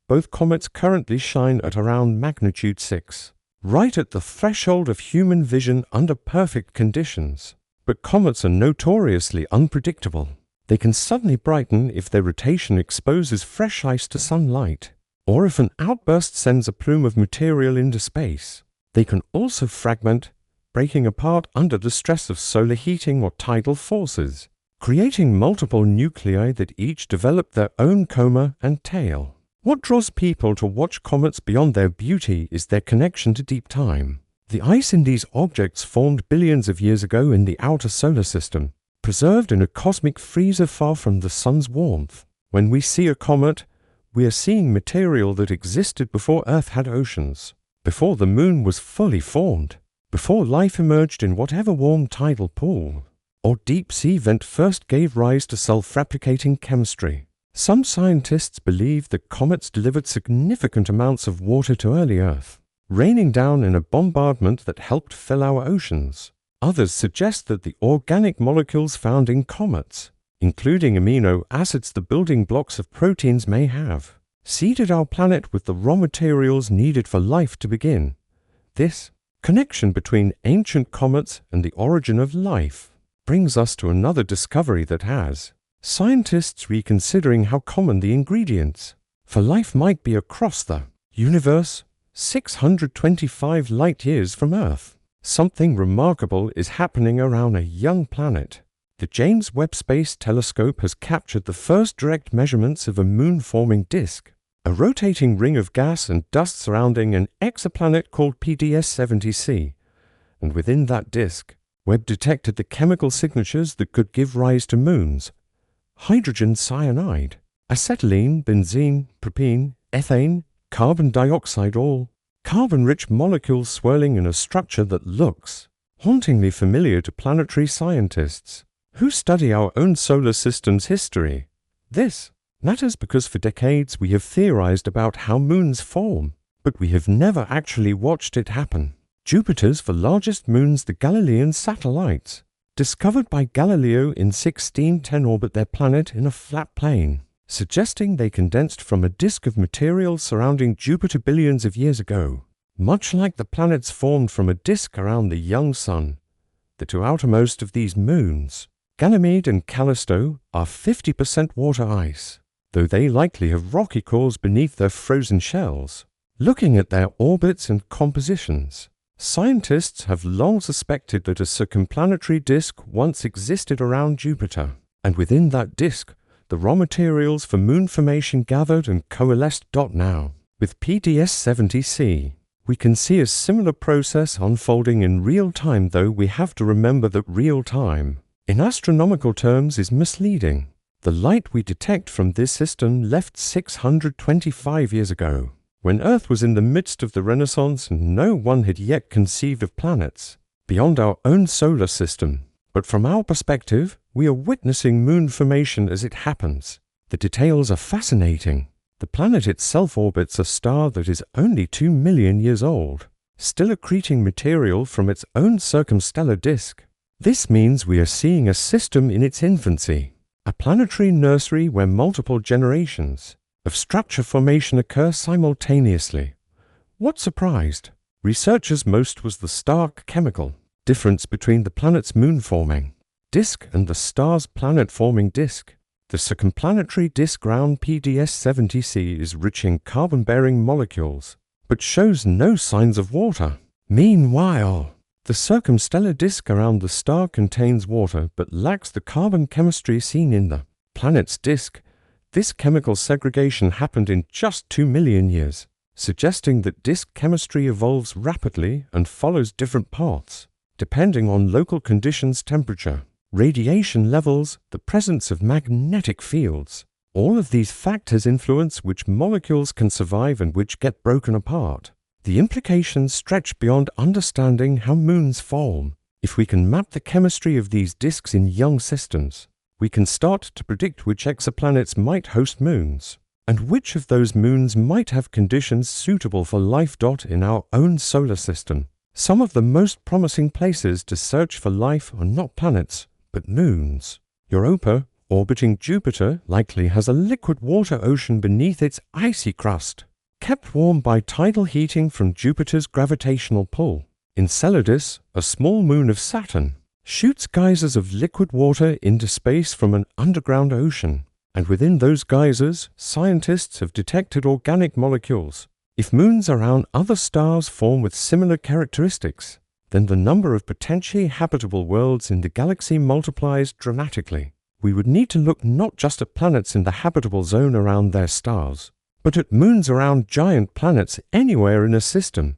both comets currently shine at around magnitude 6, right at the threshold of human vision under perfect conditions. But comets are notoriously unpredictable. They can suddenly brighten if their rotation exposes fresh ice to sunlight, or if an outburst sends a plume of material into space. They can also fragment, breaking apart under the stress of solar heating or tidal forces, creating multiple nuclei that each develop their own coma and tail. What draws people to watch comets beyond their beauty is their connection to deep time. The ice in these objects formed billions of years ago in the outer solar system, preserved in a cosmic freezer far from the sun's warmth. When we see a comet, we are seeing material that existed before Earth had oceans, before the moon was fully formed, before life emerged in whatever warm tidal pool or deep sea vent first gave rise to self-replicating chemistry. Some scientists believe that comets delivered significant amounts of water to early Earth, raining down in a bombardment that helped fill our oceans. Others suggest that the organic molecules found in comets, including amino acids, the building blocks of proteins, may have seeded our planet with the raw materials needed for life to begin. This connection between ancient comets and the origin of life brings us to another discovery that has scientists reconsidering how common the ingredients for life might be across the universe, 625 light-years from Earth. Something remarkable is happening around a young planet, The James Webb Space Telescope has captured the first direct measurements of a moon-forming disk, a rotating ring of gas and dust surrounding an exoplanet called PDS-70c. And within that disk, Webb detected the chemical signatures that could give rise to moons: hydrogen cyanide, acetylene, benzene, propene, ethane, carbon dioxide, all carbon-rich molecules swirling in a structure that looks hauntingly familiar to planetary scientists who study our own solar system's history. This matters because for decades we have theorized about how moons form, but we have never actually watched it happen. Jupiter's the largest moons, the Galilean satellites, discovered by Galileo in 1610, orbit their planet in a flat plane, suggesting they condensed from a disk of material surrounding Jupiter billions of years ago. Much like the planets formed from a disk around the young Sun, the two outermost of these moons, Ganymede and Callisto, are 50% water ice, though they likely have rocky cores beneath their frozen shells. Looking at their orbits and compositions, scientists have long suspected that a circumplanetary disk once existed around Jupiter, and within that disk, the raw materials for moon formation gathered and coalesced. Now, with PDS-70c, we can see a similar process unfolding in real time, though we have to remember that real time, in astronomical terms, is misleading. The light we detect from this system left 625 years ago, when Earth was in the midst of the Renaissance and no one had yet conceived of planets beyond our own solar system. But from our perspective, we are witnessing moon formation as it happens. The details are fascinating. The planet itself orbits a star that is only 2 million years old, still accreting material from its own circumstellar disk. This means we are seeing a system in its infancy, a planetary nursery where multiple generations of structure formation occur simultaneously. What surprised researchers most was the stark chemical difference between the planet's moon-forming disk and the star's planet-forming disk. The circumplanetary disk around PDS-70c is rich in carbon-bearing molecules, but shows no signs of water. Meanwhile, the circumstellar disk around the star contains water but lacks the carbon chemistry seen in the planet's disk. This chemical segregation happened in just 2 million years, suggesting that disk chemistry evolves rapidly and follows different paths, depending on local conditions, temperature, radiation levels, the presence of magnetic fields. All of these factors influence which molecules can survive and which get broken apart. The implications stretch beyond understanding how moons form. If we can map the chemistry of these disks in young systems, we can start to predict which exoplanets might host moons, and which of those moons might have conditions suitable for life. In our own solar system, some of the most promising places to search for life are not planets, but moons. Europa, orbiting Jupiter, likely has a liquid water ocean beneath its icy crust, kept warm by tidal heating from Jupiter's gravitational pull. Enceladus, a small moon of Saturn, shoots geysers of liquid water into space from an underground ocean, and within those geysers, scientists have detected organic molecules. If moons around other stars form with similar characteristics, then the number of potentially habitable worlds in the galaxy multiplies dramatically. We would need to look not just at planets in the habitable zone around their stars, but at moons around giant planets anywhere in a system.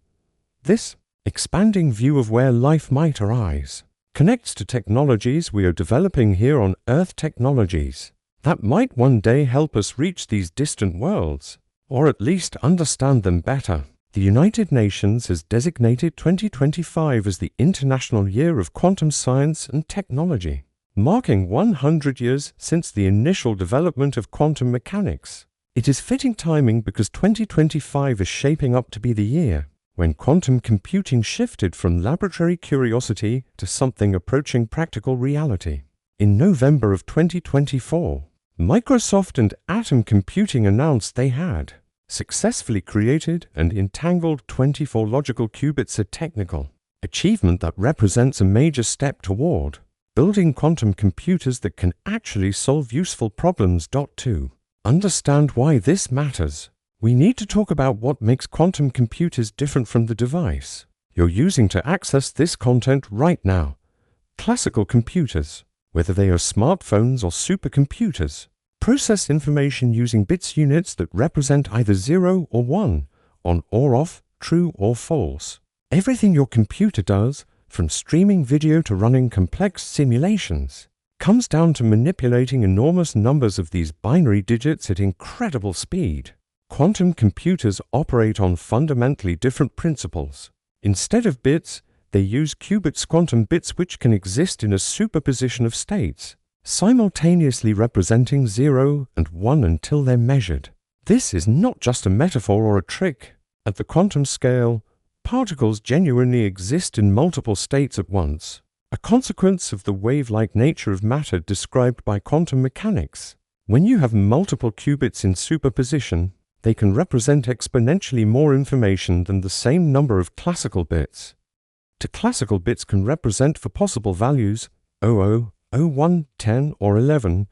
This expanding view of where life might arise connects to technologies we are developing here on Earth, technologies that might one day help us reach these distant worlds, or at least understand them better. The United Nations has designated 2025 as the International Year of Quantum Science and Technology, marking 100 years since the initial development of quantum mechanics. It is fitting timing because 2025 is shaping up to be the year when quantum computing shifted from laboratory curiosity to something approaching practical reality. In November of 2024, Microsoft and Atom Computing announced they had successfully created and entangled 24 logical qubits, a technical achievement that represents a major step toward building quantum computers that can actually solve useful problems. To understand why this matters, we need to talk about what makes quantum computers different from the device you're using to access this content right now. Classical computers, whether they are smartphones or supercomputers, process information using bits units that represent either 0 or 1, on or off, true or false. Everything your computer does, from streaming video to running complex simulations, comes down to manipulating enormous numbers of these binary digits at incredible speed. Quantum computers operate on fundamentally different principles. Instead of bits, they use qubits, quantum bits which can exist in a superposition of states, simultaneously representing 0 and 1 until they're measured. This is not just a metaphor or a trick. At the quantum scale, particles genuinely exist in multiple states at once, a consequence of the wave-like nature of matter described by quantum mechanics. When you have multiple qubits in superposition, they can represent exponentially more information than the same number of classical bits. Two classical bits can represent for possible values 00, 01, 10, or 11,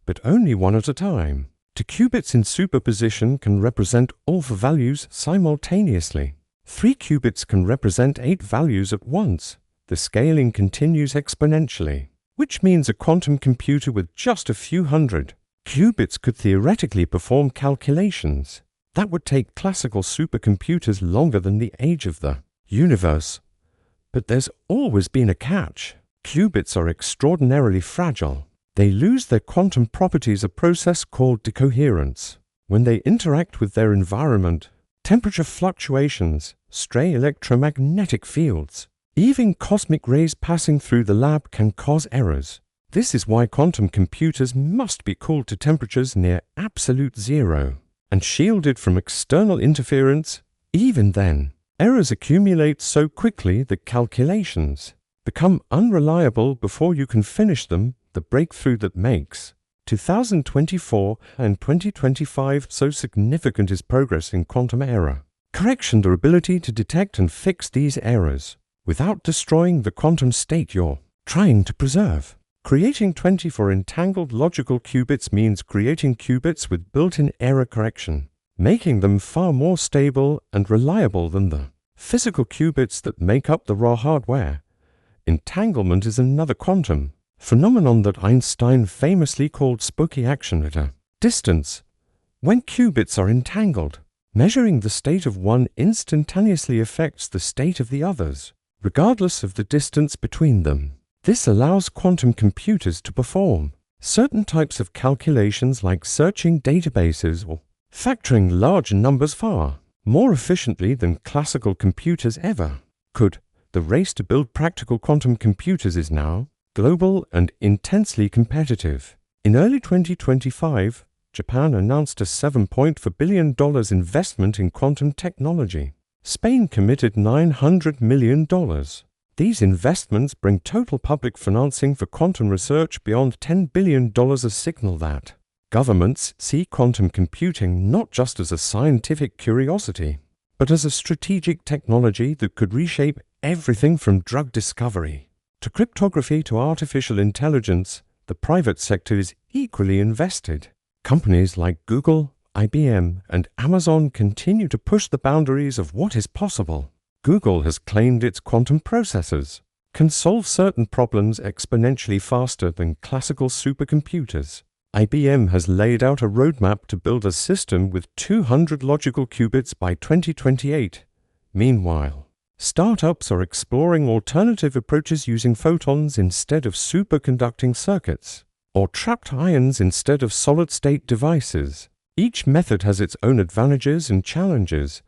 but only one at a time. Two qubits in superposition can represent all for values simultaneously. 3 qubits can represent 8 values at once. The scaling continues exponentially, which means a quantum computer with just a few hundred qubits could theoretically perform calculations that would take classical supercomputers longer than the age of the universe. But there's always been a catch. Qubits are extraordinarily fragile. They lose their quantum properties, a process called decoherence, when they interact with their environment. Temperature fluctuations, stray electromagnetic fields, even cosmic rays passing through the lab can cause errors. This is why quantum computers must be cooled to temperatures near absolute zero and shielded from external interference. Even then, errors accumulate so quickly that calculations become unreliable before you can finish them. The breakthrough that makes 2024 and 2025 so significant is progress in quantum error correction, the ability to detect and fix these errors without destroying the quantum state you're trying to preserve. Creating 24 entangled logical qubits means creating qubits with built-in error correction, making them far more stable and reliable than the physical qubits that make up the raw hardware. Entanglement is another quantum phenomenon that Einstein famously called spooky action at a distance. When qubits are entangled, measuring the state of one instantaneously affects the state of the others, regardless of the distance between them. This allows quantum computers to perform certain types of calculations like searching databases or factoring large numbers far more efficiently than classical computers ever could. The race to build practical quantum computers is now global and intensely competitive. In early 2025, Japan announced a $7.4 billion investment in quantum technology. Spain committed $900 million. These investments bring total public financing for quantum research beyond $10 billion, a signal that governments see quantum computing not just as a scientific curiosity, but as a strategic technology that could reshape everything from drug discovery to cryptography to artificial intelligence. The private sector is equally invested. Companies like Google, IBM, and Amazon continue to push the boundaries of what is possible. Google has claimed its quantum processors can solve certain problems exponentially faster than classical supercomputers. IBM has laid out a roadmap to build a system with 200 logical qubits by 2028. Meanwhile, startups are exploring alternative approaches using photons instead of superconducting circuits, or trapped ions instead of solid-state devices. Each method has its own advantages and challenges,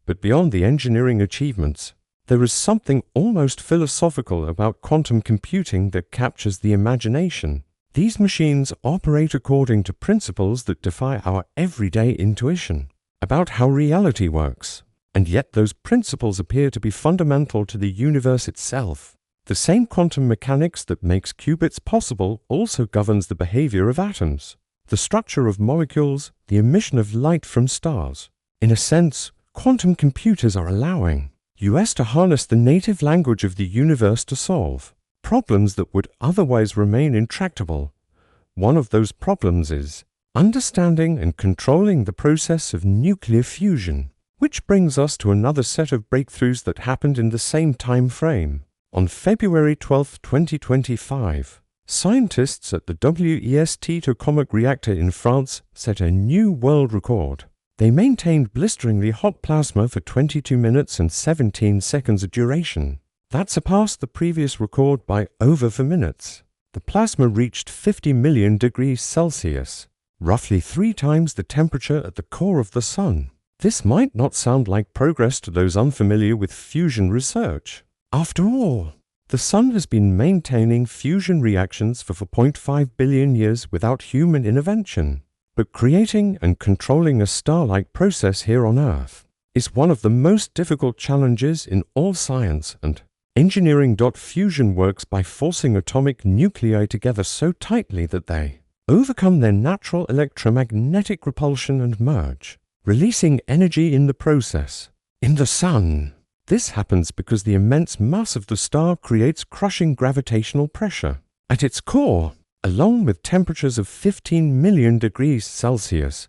but beyond the engineering achievements, there is something almost philosophical about quantum computing that captures the imagination. These machines operate according to principles that defy our everyday intuition about how reality works. And yet those principles appear to be fundamental to the universe itself. The same quantum mechanics that makes qubits possible also governs the behavior of atoms, the structure of molecules, the emission of light from stars. In a sense, quantum computers are allowing us to harness the native language of the universe to solve problems that would otherwise remain intractable. One of those problems is understanding and controlling the process of nuclear fusion. Which brings us to another set of breakthroughs that happened in the same time frame. On February 12, 2025, Scientists at the WEST Tokamak reactor in France set a new world record. They maintained blisteringly hot plasma for 22 minutes and 17 seconds of duration. That surpassed the previous record by over 4 minutes. The plasma reached 50 million degrees Celsius, roughly 3 times the temperature at the core of the Sun. This might not sound like progress to those unfamiliar with fusion research. After all, the Sun has been maintaining fusion reactions for 4.5 billion years without human intervention. But creating and controlling a star-like process here on Earth is one of the most difficult challenges in all science, and engineering. Fusion works by forcing atomic nuclei together so tightly that they overcome their natural electromagnetic repulsion and merge, releasing energy in the process. In the Sun, this happens because the immense mass of the star creates crushing gravitational pressure. At its core, along with temperatures of 15 million degrees Celsius,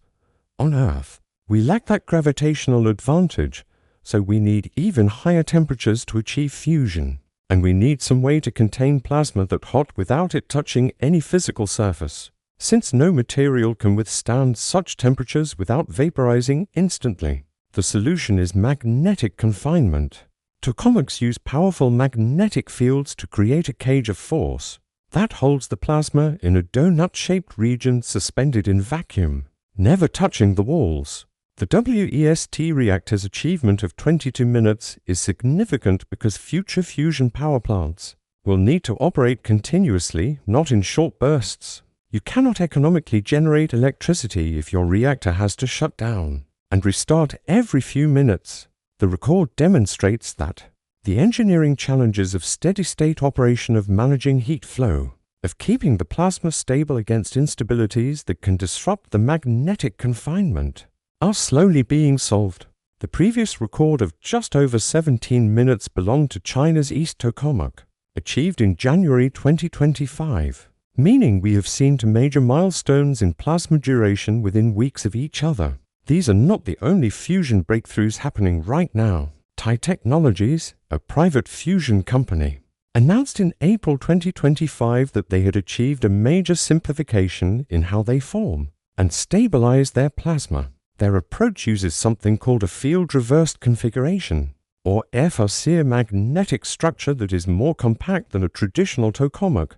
on Earth, we lack that gravitational advantage, so we need even higher temperatures to achieve fusion. And we need some way to contain plasma that hot without it touching any physical surface, since no material can withstand such temperatures without vaporizing instantly. The solution is magnetic confinement. Tokamaks use powerful magnetic fields to create a cage of force that holds the plasma in a donut-shaped region suspended in vacuum, never touching the walls. The WEST reactor's achievement of 22 minutes is significant because future fusion power plants will need to operate continuously, not in short bursts. You cannot economically generate electricity if your reactor has to shut down and restart every few minutes. The record demonstrates that the engineering challenges of steady-state operation, of managing heat flow, of keeping the plasma stable against instabilities that can disrupt the magnetic confinement, are slowly being solved. The previous record of just over 17 minutes belonged to China's East Tokamak, achieved in January 2025, meaning we have seen 2 major milestones in plasma duration within weeks of each other. These are not the only fusion breakthroughs happening right now. TI Technologies, a private fusion company, announced in April 2025 that they had achieved a major simplification in how they form and stabilize their plasma. Their approach uses something called a field-reversed configuration, or FRC, a magnetic structure that is more compact than a traditional tokamak.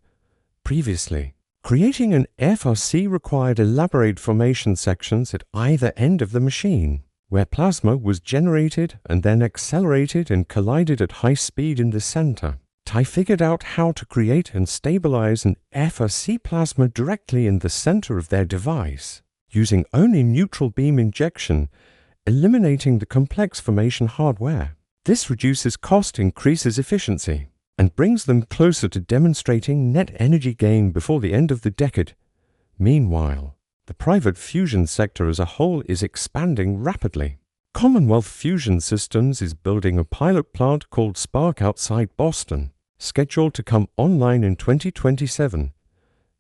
Previously, creating an FRC required elaborate formation sections at either end of the machine, where plasma was generated and then accelerated and collided at high speed in the center. TI figured out how to create and stabilize an FRC plasma directly in the center of their device, using only neutral beam injection, eliminating the complex formation hardware. This reduces cost, increases efficiency, and brings them closer to demonstrating net energy gain before the end of the decade. Meanwhile, the private fusion sector as a whole is expanding rapidly. Commonwealth Fusion Systems is building a pilot plant called Spark outside Boston, scheduled to come online in 2027.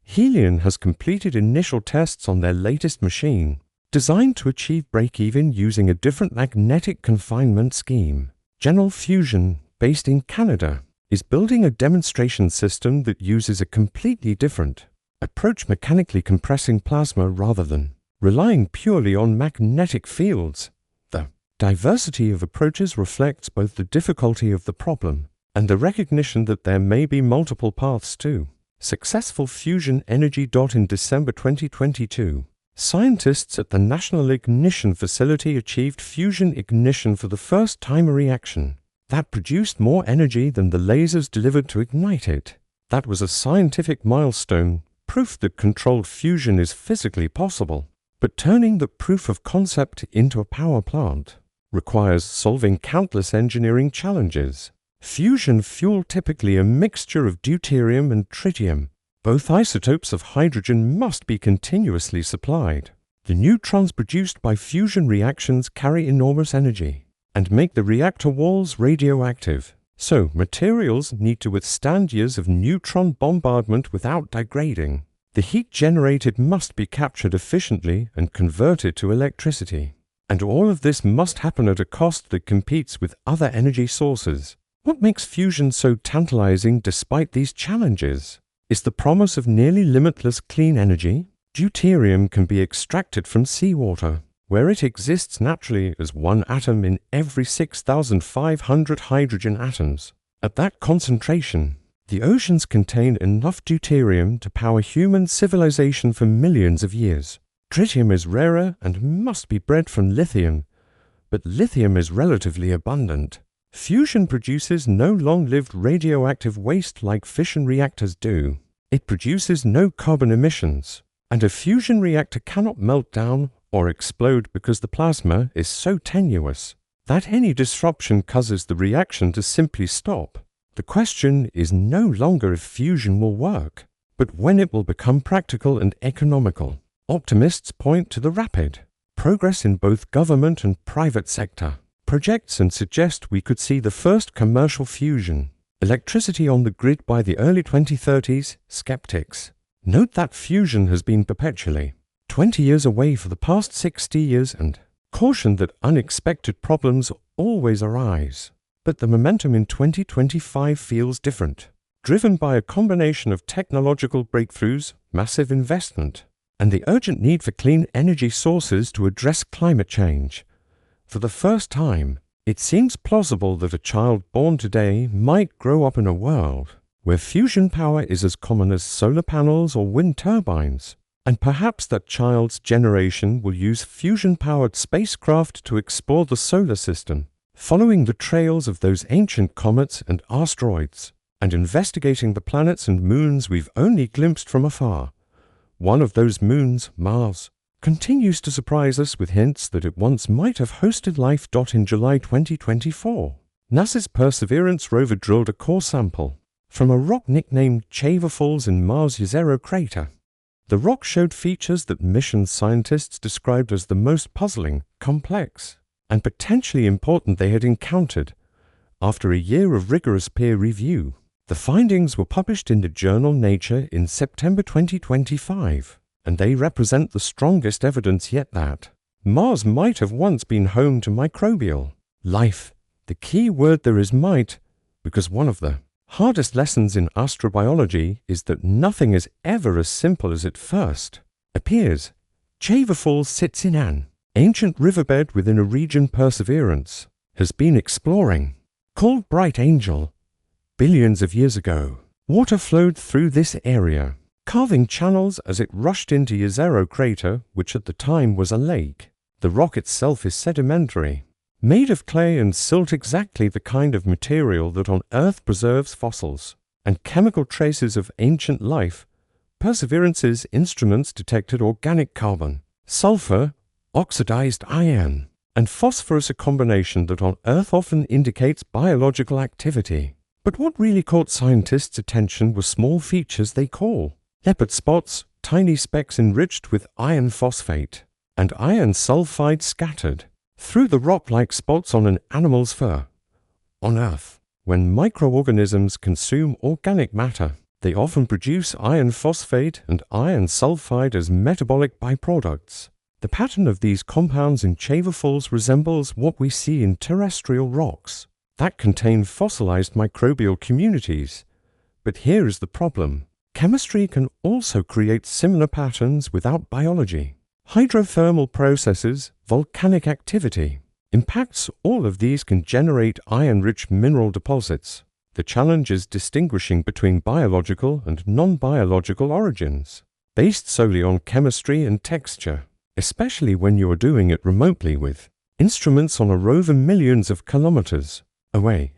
Helion has completed initial tests on their latest machine, designed to achieve break-even using a different magnetic confinement scheme. General Fusion, based in Canada, is building a demonstration system that uses a completely different approach, mechanically compressing plasma rather than relying purely on magnetic fields. The diversity of approaches reflects both the difficulty of the problem and the recognition that there may be multiple paths to successful fusion energy. In December 2022, scientists at the National Ignition Facility achieved fusion ignition for the first time, a reaction that produced more energy than the lasers delivered to ignite it. That was a scientific milestone, proof that controlled fusion is physically possible. But turning the proof of concept into a power plant requires solving countless engineering challenges. Fusion fuel, typically a mixture of deuterium and tritium. Both isotopes of hydrogen must be continuously supplied. The neutrons produced by fusion reactions carry enormous energy and make the reactor walls radioactive. So, materials need to withstand years of neutron bombardment without degrading. The heat generated must be captured efficiently and converted to electricity. And all of this must happen at a cost that competes with other energy sources. What makes fusion so tantalizing despite these challenges? is the promise of nearly limitless clean energy. Deuterium can be extracted from seawater, where it exists naturally as one atom in every 6,500 hydrogen atoms. At that concentration, the oceans contain enough deuterium to power human civilization for millions of years. Tritium is rarer and must be bred from lithium, but lithium is relatively abundant. Fusion produces no long-lived radioactive waste like fission reactors do. It produces no carbon emissions, and a fusion reactor cannot melt down or explode because the plasma is so tenuous that any disruption causes the reaction to simply stop. The question is no longer if fusion will work, but when it will become practical and economical. Optimists point to the rapid progress in both government and private sector projects and suggest we could see the first commercial fusion electricity on the grid by the early 2030s. Skeptics note that fusion has been perpetually 20 years away for the past 60 years and caution that unexpected problems always arise. But the momentum in 2025 feels different, driven by a combination of technological breakthroughs, massive investment, and the urgent need for clean energy sources to address climate change. For the first time, it seems plausible that a child born today might grow up in a world where fusion power is as common as solar panels or wind turbines, and perhaps that child's generation will use fusion-powered spacecraft to explore the solar system, following the trails of those ancient comets and asteroids, and investigating the planets and moons we've only glimpsed from afar. One of those moons, Mars, continues to surprise us with hints that it once might have hosted life. In July 2024, NASA's Perseverance rover drilled a core sample from a rock nicknamed Chava Falls in Mars' Jezero crater. The rock showed features that mission scientists described as the most puzzling, complex, and potentially important they had encountered. After a year of rigorous peer review, the findings were published in the journal Nature in September 2025, and they represent the strongest evidence yet that Mars might have once been home to microbial life. The key word there is might, because one of the hardest lessons in astrobiology is that nothing is ever as simple as it first appears. Chava Falls sits in an ancient riverbed within a region Perseverance has been exploring, called Bright Angel. Billions of years ago, water flowed through this area, carving channels as it rushed into Jezero crater, which at the time was a lake. The rock itself is sedimentary, made of clay and silt, exactly the kind of material that on Earth preserves fossils and chemical traces of ancient life. Perseverance's instruments detected organic carbon, sulfur, oxidized iron, and phosphorus, a combination that on Earth often indicates biological activity. But what really caught scientists' attention were small features they call leopard spots, tiny specks enriched with iron phosphate and iron sulfide scattered through the rock like spots on an animal's fur. On Earth, when microorganisms consume organic matter, they often produce iron phosphate and iron sulfide as metabolic byproducts. The pattern of these compounds in Chava Falls resembles what we see in terrestrial rocks that contain fossilized microbial communities. But here is the problem. Chemistry can also create similar patterns without biology. Hydrothermal processes, volcanic activity, impacts, all of these can generate iron-rich mineral deposits. The challenge is distinguishing between biological and non-biological origins, based solely on chemistry and texture, especially when you are doing it remotely with instruments on a rover millions of kilometers away.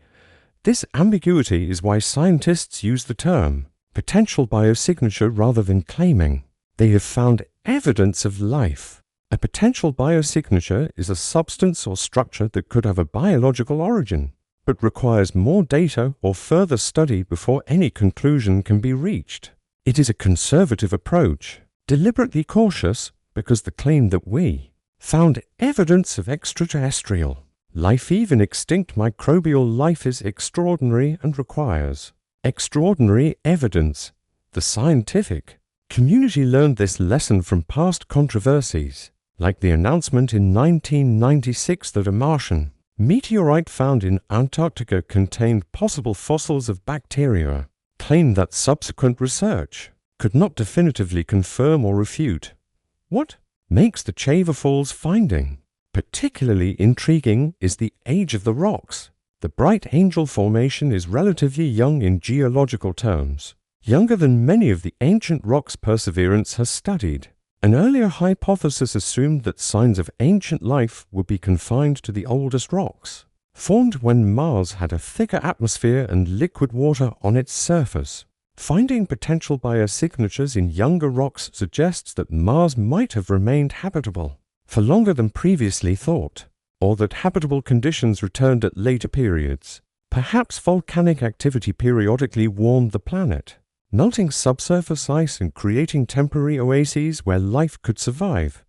This ambiguity is why scientists use the term potential biosignature rather than claiming they have found evidence of life. A potential biosignature is a substance or structure that could have a biological origin, but requires more data or further study before any conclusion can be reached. It is a conservative approach, deliberately cautious, because the claim that we found evidence of extraterrestrial life, even extinct microbial life, is extraordinary and requires extraordinary evidence. The scientific community learned this lesson from past controversies, like the announcement in 1996 that a Martian meteorite found in Antarctica contained possible fossils of bacteria claim that subsequent research could not definitively confirm or refute. What makes the Chava Falls finding particularly intriguing is the age of the rocks. The Bright Angel Formation is relatively young in geological terms, younger than many of the ancient rocks Perseverance has studied. An earlier hypothesis assumed that signs of ancient life would be confined to the oldest rocks, formed when Mars had a thicker atmosphere and liquid water on its surface. Finding potential biosignatures in younger rocks suggests that Mars might have remained habitable for longer than previously thought, or that habitable conditions returned at later periods. Perhaps volcanic activity periodically warmed the planet, melting subsurface ice and creating temporary oases where life could survive.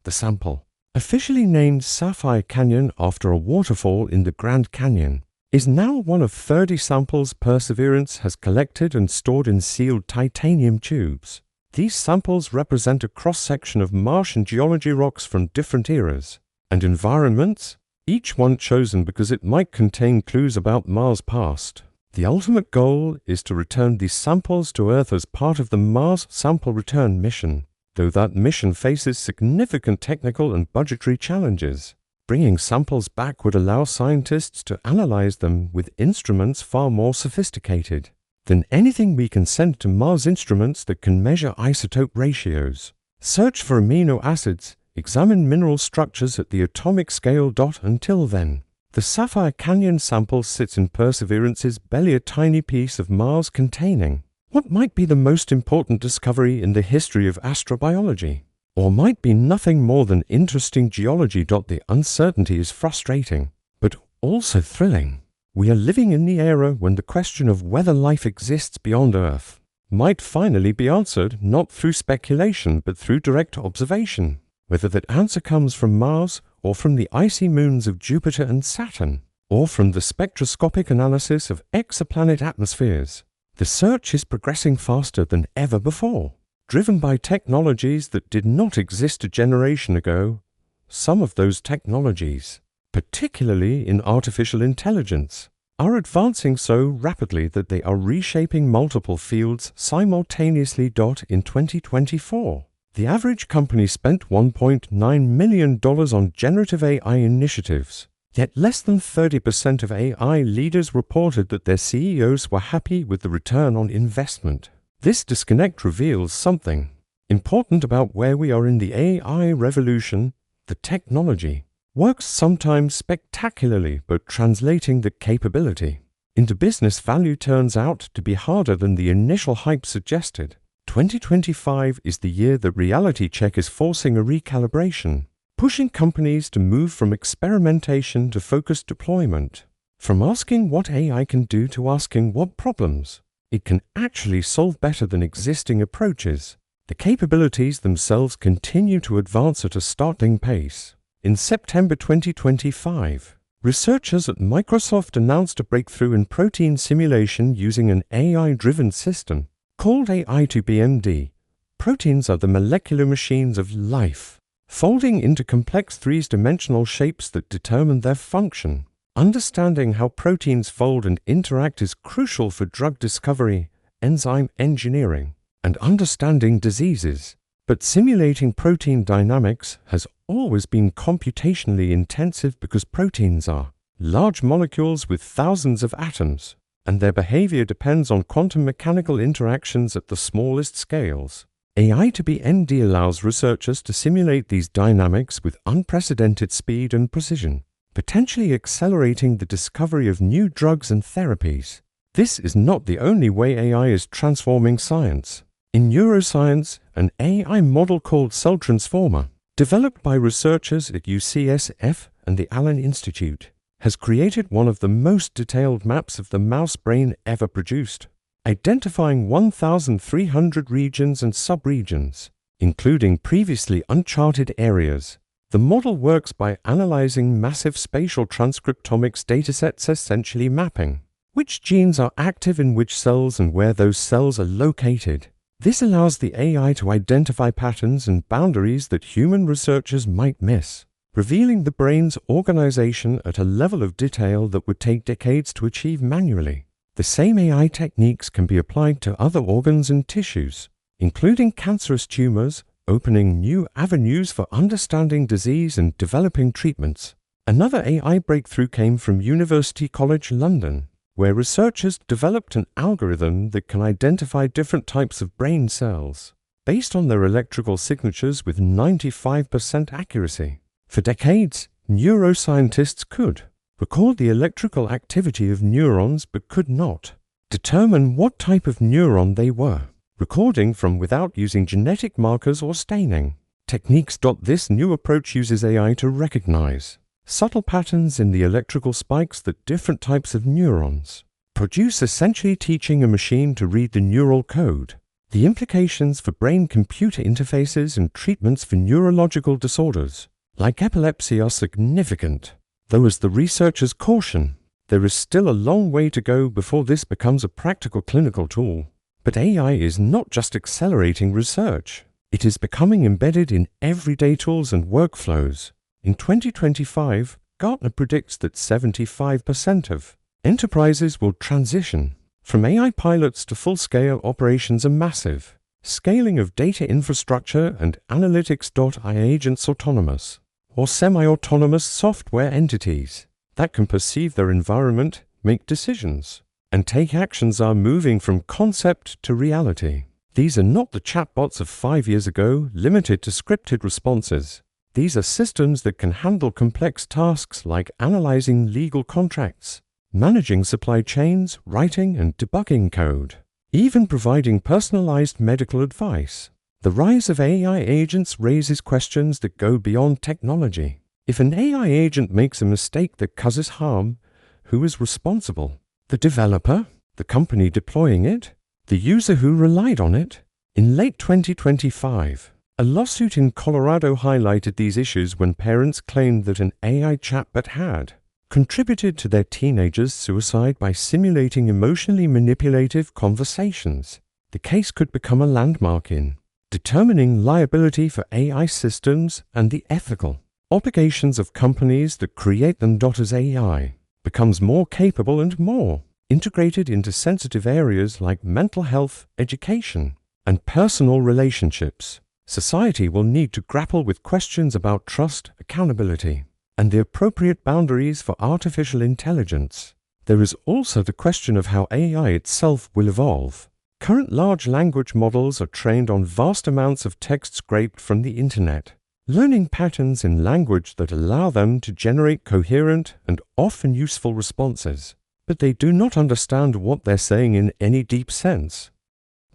The sample, officially named Sapphire Canyon after a waterfall in the Grand Canyon, is now one of 30 samples Perseverance has collected and stored in sealed titanium tubes. These samples represent a cross-section of Martian geology rocks from different eras and environments, each one chosen because it might contain clues about Mars' past. The ultimate goal is to return these samples to Earth as part of the Mars Sample Return mission, though that mission faces significant technical and budgetary challenges. Bringing samples back would allow scientists to analyze them with instruments far more sophisticated than anything we can send to Mars instruments that can measure isotope ratios, search for amino acids, examine mineral structures at the atomic scale. Until then, the Sapphire Canyon sample sits in Perseverance's belly, a tiny piece of Mars containing what might be the most important discovery in the history of astrobiology, or might be nothing more than interesting geology. The uncertainty is frustrating, but also thrilling. We are living in the era when the question of whether life exists beyond Earth might finally be answered not through speculation but through direct observation. Whether that answer comes from Mars or from the icy moons of Jupiter and Saturn, or from the spectroscopic analysis of exoplanet atmospheres, the search is progressing faster than ever before, driven by technologies that did not exist a generation ago. Some of those technologies, particularly in artificial intelligence, are advancing so rapidly that they are reshaping multiple fields simultaneously. In 2024, the average company spent $1.9 million on generative AI initiatives, yet less than 30% of AI leaders reported that their CEOs were happy with the return on investment. This disconnect reveals something important about where we are in the AI revolution. The technology works sometimes spectacularly, but translating the capability into business value turns out to be harder than the initial hype suggested. 2025 is the year that reality check is forcing a recalibration, pushing companies to move from experimentation to focused deployment, from asking what AI can do to asking what problems it can actually solve better than existing approaches. The capabilities themselves continue to advance at a startling pace. In September 2025, researchers at Microsoft announced a breakthrough in protein simulation using an AI-driven system called AI2BMD. Proteins are the molecular machines of life, folding into complex three-dimensional shapes that determine their function. Understanding how proteins fold and interact is crucial for drug discovery, enzyme engineering, and understanding diseases. But simulating protein dynamics has always been computationally intensive because proteins are large molecules with thousands of atoms, and their behavior depends on quantum mechanical interactions at the smallest scales. AI2BMD allows researchers to simulate these dynamics with unprecedented speed and precision, potentially accelerating the discovery of new drugs and therapies. This is not the only way AI is transforming science. In neuroscience, an AI model called Cell Transformer, developed by researchers at UCSF and the Allen Institute, has created one of the most detailed maps of the mouse brain ever produced, identifying 1,300 regions and subregions, including previously uncharted areas. The model works by analyzing massive spatial transcriptomics datasets, essentially mapping which genes are active in which cells and where those cells are located. This allows the AI to identify patterns and boundaries that human researchers might miss, revealing the brain's organization at a level of detail that would take decades to achieve manually. The same AI techniques can be applied to other organs and tissues, including cancerous tumors, opening new avenues for understanding disease and developing treatments. Another AI breakthrough came from University College London, where researchers developed an algorithm that can identify different types of brain cells based on their electrical signatures with 95% accuracy. For decades, neuroscientists could record the electrical activity of neurons but could not determine what type of neuron they were, recording from without using genetic markers or staining techniques. This new approach uses AI to recognize subtle patterns in the electrical spikes that different types of neurons produce, essentially teaching a machine to read the neural code. The implications for brain-computer interfaces and treatments for neurological disorders like epilepsy are significant, though as the researchers caution, there is still a long way to go before this becomes a practical clinical tool. But AI is not just accelerating research, it is becoming embedded in everyday tools and workflows. In 2025, Gartner predicts that 75% of enterprises will transition from AI pilots to full-scale operations. A massive scaling of data infrastructure and analytics. AI agents, autonomous or semi-autonomous software entities that can perceive their environment, make decisions, and take actions, are moving from concept to reality. These are not the chatbots of 5 years ago, limited to scripted responses. These are systems that can handle complex tasks like analyzing legal contracts, managing supply chains, writing and debugging code, even providing personalized medical advice. The rise of AI agents raises questions that go beyond technology. If an AI agent makes a mistake that causes harm, who is responsible? The developer? The company deploying it? The user who relied on it? In late 2025, a lawsuit in Colorado highlighted these issues when parents claimed that an AI chatbot had contributed to their teenager's suicide by simulating emotionally manipulative conversations. The case could become a landmark in determining liability for AI systems and the ethical obligations of companies that create them. As AI becomes more capable and more integrated into sensitive areas like mental health, education, and personal relationships, society will need to grapple with questions about trust, accountability, and the appropriate boundaries for artificial intelligence. There is also the question of how AI itself will evolve. Current large language models are trained on vast amounts of text scraped from the internet, learning patterns in language that allow them to generate coherent and often useful responses. But they do not understand what they're saying in any deep sense.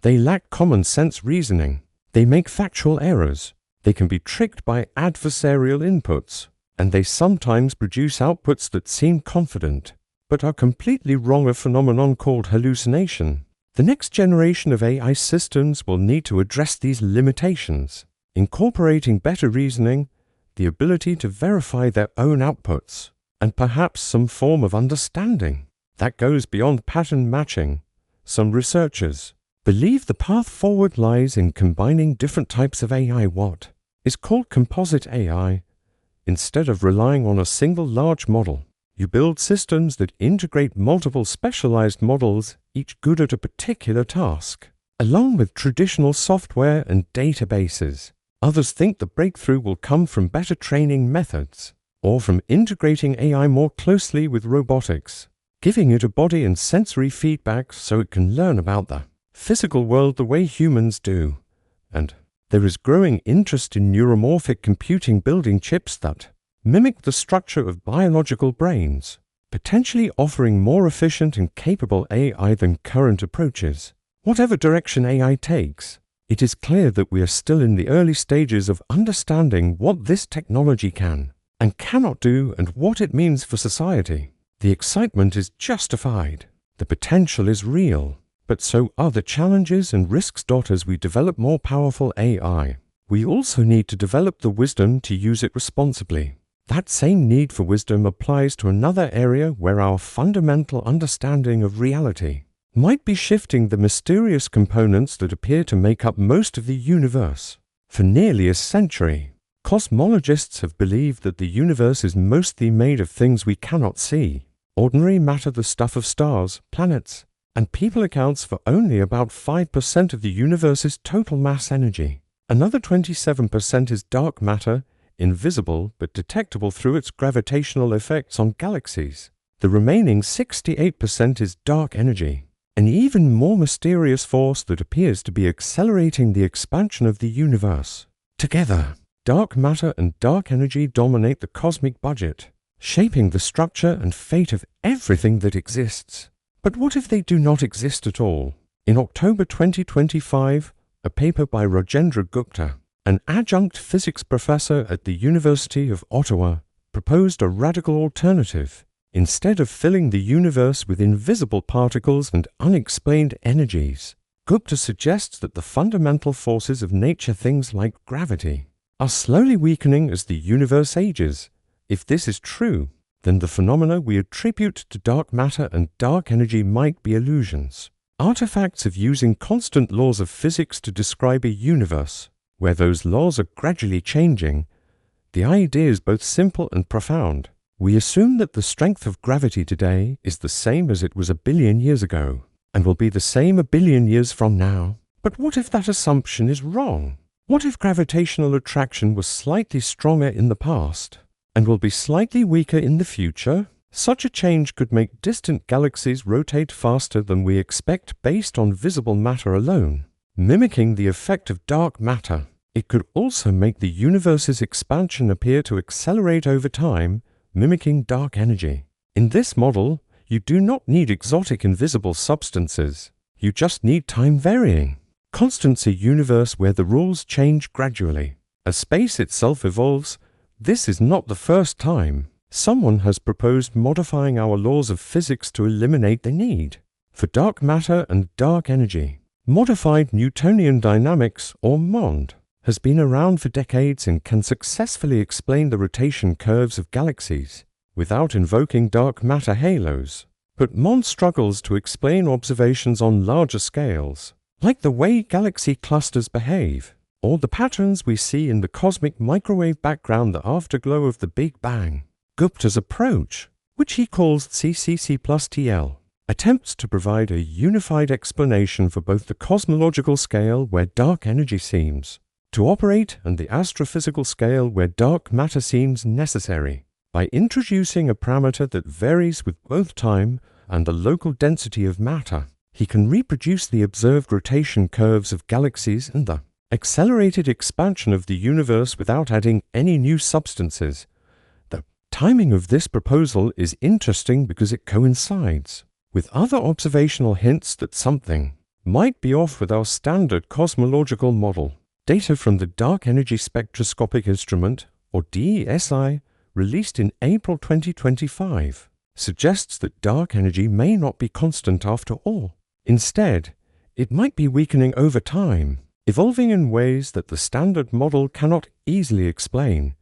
They lack common sense reasoning. They make factual errors. They can be tricked by adversarial inputs, and they sometimes produce outputs that seem confident, but are completely wrong, a phenomenon called hallucination. The next generation of AI systems will need to address these limitations, incorporating better reasoning, the ability to verify their own outputs, and perhaps some form of understanding that goes beyond pattern matching. Some researchers believe the path forward lies in combining different types of AI, what is called composite AI. Instead of relying on a single large model, you build systems that integrate multiple specialized models, each good at a particular task, along with traditional software and databases. Others think the breakthrough will come from better training methods, or from integrating AI more closely with robotics, giving it a body and sensory feedback so it can learn about the physical world the way humans do. And there is growing interest in neuromorphic computing, building chips that mimic the structure of biological brains, potentially offering more efficient and capable AI than current approaches. Whatever direction AI takes, it is clear that we are still in the early stages of understanding what this technology can and cannot do and what it means for society. The excitement is justified. The potential is real. But so are the challenges and risks. As we develop more powerful AI, we also need to develop the wisdom to use it responsibly. That same need for wisdom applies to another area where our fundamental understanding of reality might be shifting: the mysterious components that appear to make up most of the universe. For nearly a century, cosmologists have believed that the universe is mostly made of things we cannot see. Ordinary matter, the stuff of stars, planets, and people accounts for only about 5% of the universe's total mass energy. Another 27% is dark matter, invisible but detectable through its gravitational effects on galaxies. The remaining 68% is dark energy, an even more mysterious force that appears to be accelerating the expansion of the universe. Together, dark matter and dark energy dominate the cosmic budget, shaping the structure and fate of everything that exists. But what if they do not exist at all? In October 2025, a paper by Rajendra Gupta, an adjunct physics professor at the University of Ottawa, proposed a radical alternative. Instead of filling the universe with invisible particles and unexplained energies, Gupta suggests that the fundamental forces of nature, things like gravity, are slowly weakening as the universe ages. If this is true, then the phenomena we attribute to dark matter and dark energy might be illusions, artifacts of using constant laws of physics to describe a universe where those laws are gradually changing. The idea is both simple and profound. We assume that the strength of gravity today is the same as it was 1 billion years ago, and will be the same 1 billion years from now. But what if that assumption is wrong? What if gravitational attraction was slightly stronger in the past, and will be slightly weaker in the future? Such a change could make distant galaxies rotate faster than we expect based on visible matter alone, mimicking the effect of dark matter. It could also make the universe's expansion appear to accelerate over time, mimicking dark energy. In this model, you do not need exotic invisible substances. You just need time-varying, constancy universe where the rules change gradually. As space itself evolves, this is not the first time someone has proposed modifying our laws of physics to eliminate the need for dark matter and dark energy. Modified Newtonian dynamics, or MOND, has been around for decades and can successfully explain the rotation curves of galaxies without invoking dark matter halos. But MOND struggles to explain observations on larger scales, like the way galaxy clusters behave, or the patterns we see in the cosmic microwave background, the afterglow of the Big Bang. Gupta's approach, which he calls CCC plus TL, attempts to provide a unified explanation for both the cosmological scale where dark energy seems to operate and the astrophysical scale where dark matter seems necessary. By introducing a parameter that varies with both time and the local density of matter, he can reproduce the observed rotation curves of galaxies and the accelerated expansion of the universe without adding any new substances. The timing of this proposal is interesting because it coincides with other observational hints that something might be off with our standard cosmological model. Data from the Dark Energy Spectroscopic Instrument, or DESI, released in April 2025, suggests that dark energy may not be constant after all. Instead, it might be weakening over time, evolving in ways that the standard model cannot easily explain.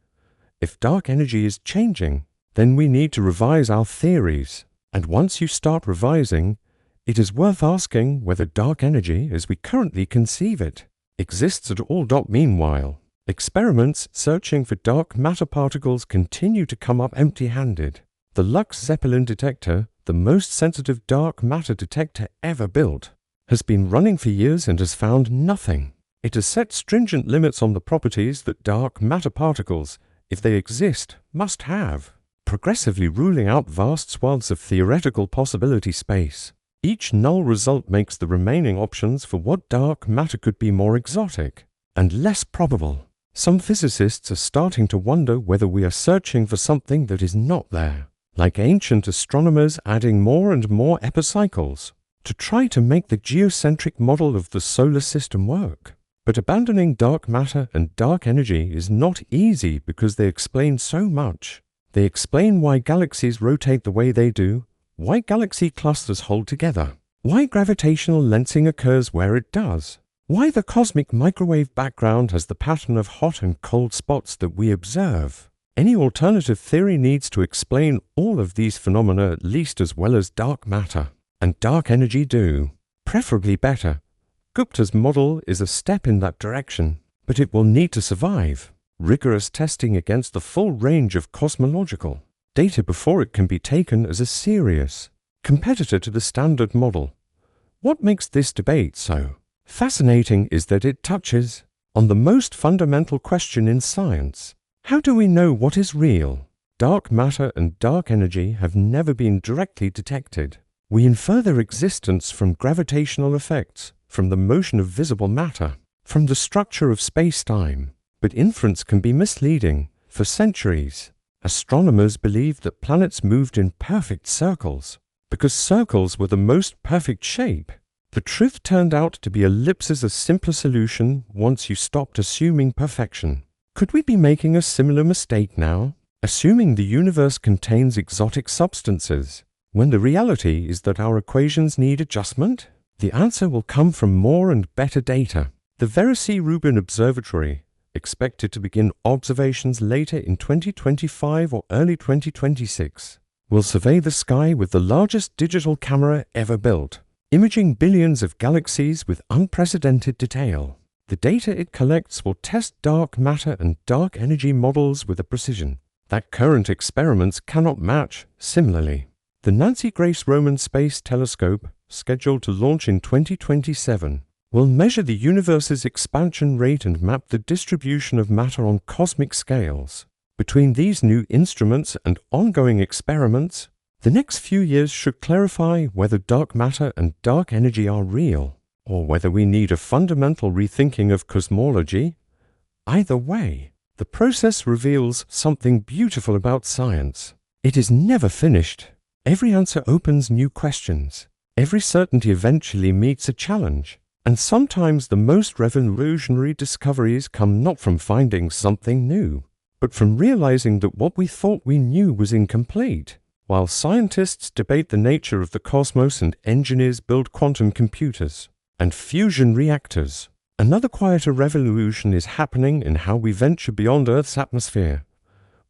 If dark energy is changing, then we need to revise our theories. And once you start revising, it is worth asking whether dark energy, as we currently conceive it, exists at all. Meanwhile, experiments searching for dark matter particles continue to come up empty-handed. The Lux Zeppelin detector, the most sensitive dark matter detector ever built, has been running for years and has found nothing. It has set stringent limits on the properties that dark matter particles, if they exist, must have, progressively ruling out vast swaths of theoretical possibility space. Each null result makes the remaining options for what dark matter could be more exotic and less probable. Some physicists are starting to wonder whether we are searching for something that is not there, like ancient astronomers adding more and more epicycles to try to make the geocentric model of the solar system work. But abandoning dark matter and dark energy is not easy because they explain so much. They explain why galaxies rotate the way they do, why galaxy clusters hold together, why gravitational lensing occurs where it does, why the cosmic microwave background has the pattern of hot and cold spots that we observe. Any alternative theory needs to explain all of these phenomena at least as well as dark matter and dark energy do, preferably better. Gupta's model is a step in that direction, but it will need to survive rigorous testing against the full range of cosmological data before it can be taken as a serious competitor to the standard model. What makes this debate so fascinating is that it touches on the most fundamental question in science. How do we know what is real? Dark matter and dark energy have never been directly detected. We infer their existence from gravitational effects, from the motion of visible matter, from the structure of space-time. But inference can be misleading. For centuries, astronomers believed that planets moved in perfect circles, because circles were the most perfect shape. The truth turned out to be ellipses a simpler solution once you stopped assuming perfection. Could we be making a similar mistake now, assuming the universe contains exotic substances, when the reality is that our equations need adjustment? The answer will come from more and better data. The Vericy-Rubin Observatory, expected to begin observations later in 2025 or early 2026, will survey the sky with the largest digital camera ever built, imaging billions of galaxies with unprecedented detail. The data it collects will test dark matter and dark energy models with a precision that current experiments cannot match. Similarly, the Nancy Grace Roman Space Telescope, scheduled to launch in 2027, will measure the universe's expansion rate and map the distribution of matter on cosmic scales. Between these new instruments and ongoing experiments, the next few years should clarify whether dark matter and dark energy are real, or whether we need a fundamental rethinking of cosmology. Either way, the process reveals something beautiful about science. It is never finished. Every answer opens new questions. Every certainty eventually meets a challenge. And sometimes the most revolutionary discoveries come not from finding something new, but from realizing that what we thought we knew was incomplete. While scientists debate the nature of the cosmos and engineers build quantum computers and fusion reactors, another quieter revolution is happening in how we venture beyond Earth's atmosphere.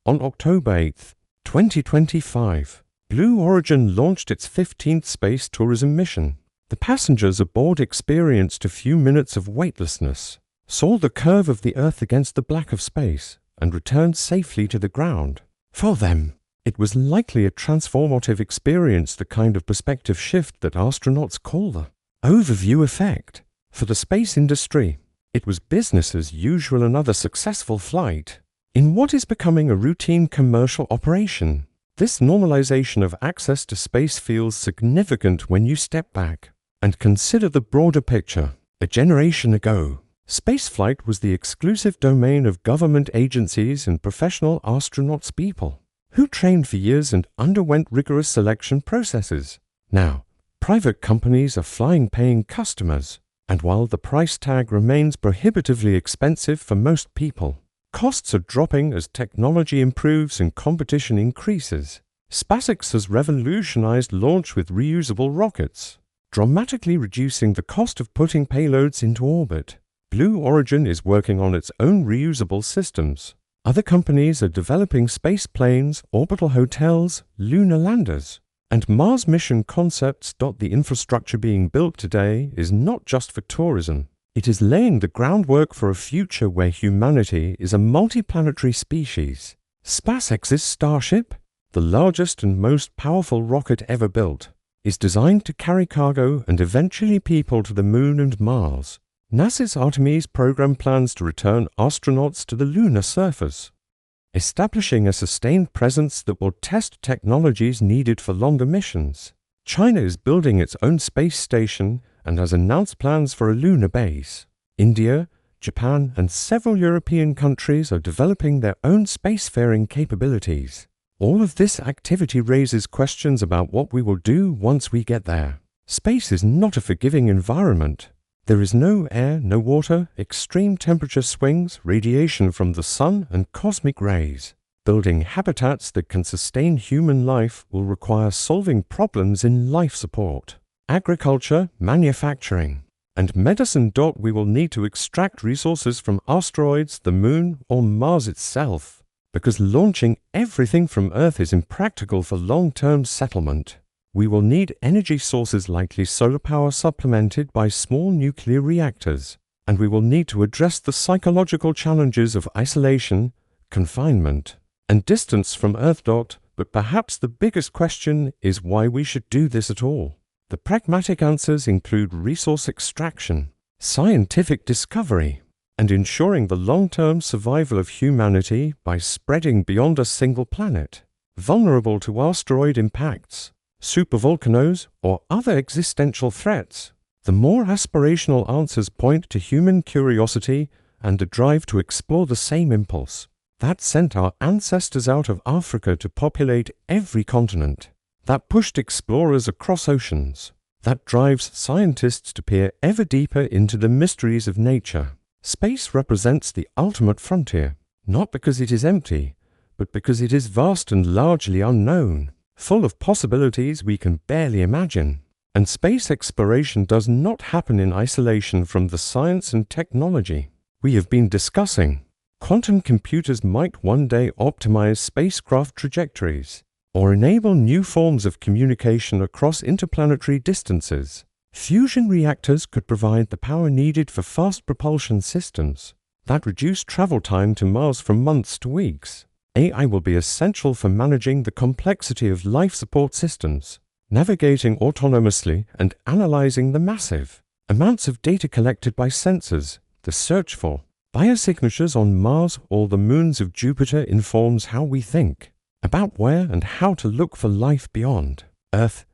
On October 8, 2025, Blue Origin launched its 15th space tourism mission. The passengers aboard experienced a few minutes of weightlessness, saw the curve of the Earth against the black of space, and returned safely to the ground. For them, it was likely a transformative experience, the kind of perspective shift that astronauts call the overview effect. For the space industry, it was business as usual, another successful flight in what is becoming a routine commercial operation. This normalization of access to space feels significant when you step back and consider the broader picture. A generation ago, spaceflight was the exclusive domain of government agencies and professional astronauts, people who trained for years and underwent rigorous selection processes. Now, private companies are flying paying customers, and while the price tag remains prohibitively expensive for most people, costs are dropping as technology improves and competition increases. SpaceX has revolutionized launch with reusable rockets, dramatically reducing the cost of putting payloads into orbit. Blue Origin is working on its own reusable systems. Other companies are developing space planes, orbital hotels, lunar landers, and Mars mission concepts. The infrastructure being built today is not just for tourism. It is laying the groundwork for a future where humanity is a multiplanetary species. SpaceX's Starship, the largest and most powerful rocket ever built, is designed to carry cargo and eventually people to the Moon and Mars. NASA's Artemis program plans to return astronauts to the lunar surface, establishing a sustained presence that will test technologies needed for longer missions. China is building its own space station and has announced plans for a lunar base. India, Japan, and several European countries are developing their own spacefaring capabilities. All of this activity raises questions about what we will do once we get there. Space is not a forgiving environment. There is no air, no water, extreme temperature swings, radiation from the sun, and cosmic rays. Building habitats that can sustain human life will require solving problems in life support, agriculture, manufacturing, and medicine. We will need to extract resources from asteroids, the Moon, or Mars itself, because launching everything from Earth is impractical for long-term settlement. We will need energy sources, likely solar power supplemented by small nuclear reactors, and we will need to address the psychological challenges of isolation, confinement, and distance from Earth. But perhaps the biggest question is why we should do this at all. The pragmatic answers include resource extraction, scientific discovery, and ensuring the long-term survival of humanity by spreading beyond a single planet, vulnerable to asteroid impacts, supervolcanoes, or other existential threats. The more aspirational answers point to human curiosity and a drive to explore the same impulse that sent our ancestors out of Africa to populate every continent, that pushed explorers across oceans, that drives scientists to peer ever deeper into the mysteries of nature. Space represents the ultimate frontier, not because it is empty, but because it is vast and largely unknown, full of possibilities we can barely imagine. And space exploration does not happen in isolation from the science and technology we have been discussing. Quantum computers might one day optimize spacecraft trajectories, or enable new forms of communication across interplanetary distances. Fusion reactors could provide the power needed for fast propulsion systems that reduce travel time to Mars from months to weeks. AI will be essential for managing the complexity of life support systems, navigating autonomously and analyzing the massive amounts of data collected by sensors. The search for biosignatures on Mars or the moons of Jupiter informs how we think about where and how to look for life beyond Earth.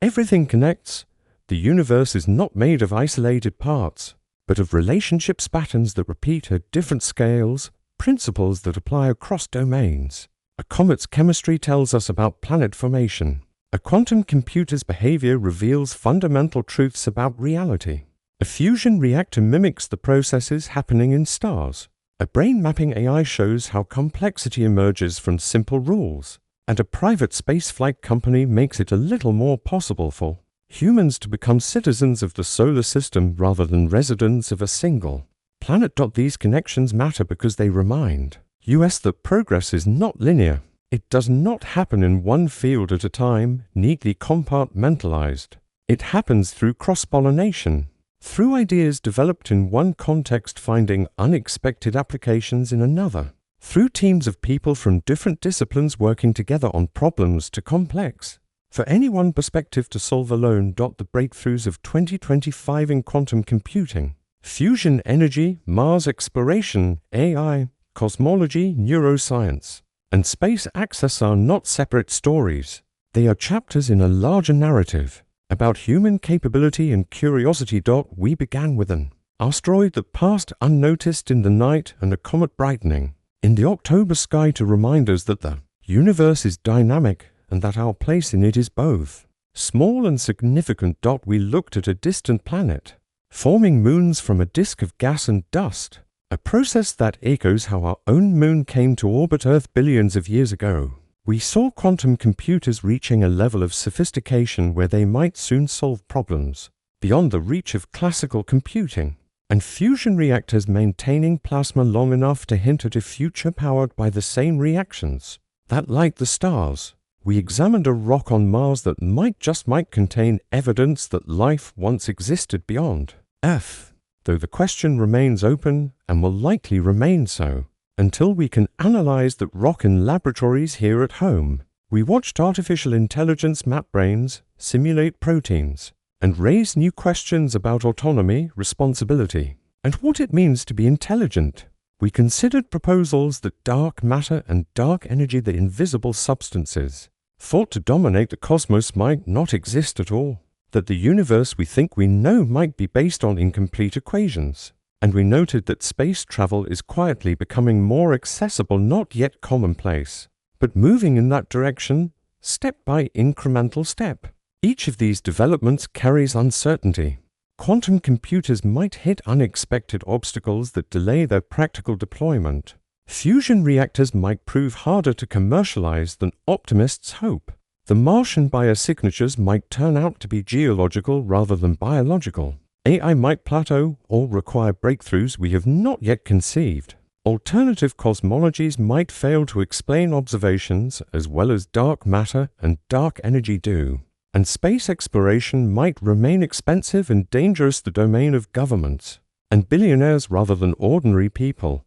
Everything connects. The universe is not made of isolated parts, but of relationships patterns that repeat at different scales, principles that apply across domains. A comet's chemistry tells us about planet formation. A quantum computer's behavior reveals fundamental truths about reality. A fusion reactor mimics the processes happening in stars. A brain mapping AI shows how complexity emerges from simple rules. And a private spaceflight company makes it a little more possible for humans to become citizens of the solar system rather than residents of a single planet. These connections matter because they remind us that progress is not linear. It does not happen in one field at a time, neatly compartmentalized. It happens through cross-pollination, through ideas developed in one context finding unexpected applications in another, through teams of people from different disciplines working together on problems too complex for any one perspective to solve alone. The breakthroughs of 2025 in quantum computing, fusion energy, Mars exploration, AI, cosmology, neuroscience, and space access are not separate stories. They are chapters in a larger narrative about human capability and curiosity. We began with an asteroid that passed unnoticed in the night and a comet brightening in the October sky to remind us that the universe is dynamic and that our place in it is both small and significant. We looked at a distant planet forming moons from a disk of gas and dust, a process that echoes how our own moon came to orbit Earth billions of years ago. We saw quantum computers reaching a level of sophistication where they might soon solve problems beyond the reach of classical computing, and fusion reactors maintaining plasma long enough to hint at a future powered by the same reactions that light the stars. We examined a rock on Mars that might contain evidence that life once existed beyond Earth, though the question remains open and will likely remain so until we can analyze that rock in laboratories here at home. We watched artificial intelligence map brains, simulate proteins, and raise new questions about autonomy, responsibility, and what it means to be intelligent. We considered proposals that dark matter and dark energy, the invisible substances thought to dominate the cosmos, might not exist at all, that the universe we think we know might be based on incomplete equations. And we noted that space travel is quietly becoming more accessible, not yet commonplace, but moving in that direction, step by incremental step. Each of these developments carries uncertainty. Quantum computers might hit unexpected obstacles that delay their practical deployment. Fusion reactors might prove harder to commercialize than optimists hope. The Martian biosignatures might turn out to be geological rather than biological. AI might plateau or require breakthroughs we have not yet conceived. Alternative cosmologies might fail to explain observations as well as dark matter and dark energy do. And space exploration might remain expensive and dangerous, the domain of governments and billionaires rather than ordinary people.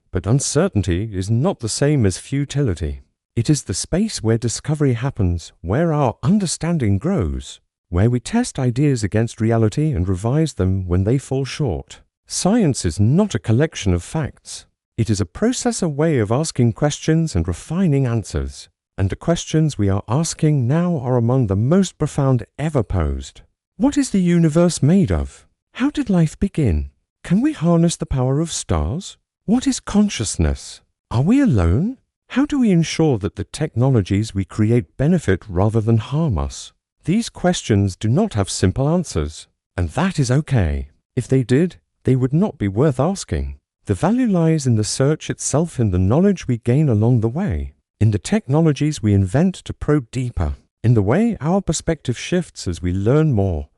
But uncertainty is not the same as futility. It is the space where discovery happens, where our understanding grows. where we test ideas against reality and revise them when they fall short. Science is not a collection of facts. It is a process, a way of asking questions and refining answers. And the questions we are asking now are among the most profound ever posed. What is the universe made of? How did life begin? Can we harness the power of stars? What is consciousness? Are we alone? How do we ensure that the technologies we create benefit rather than harm us? These questions do not have simple answers, and that is okay. If they did, they would not be worth asking. The value lies in the search itself, in the knowledge we gain along the way, in the technologies we invent to probe deeper, in the way our perspective shifts as we learn more.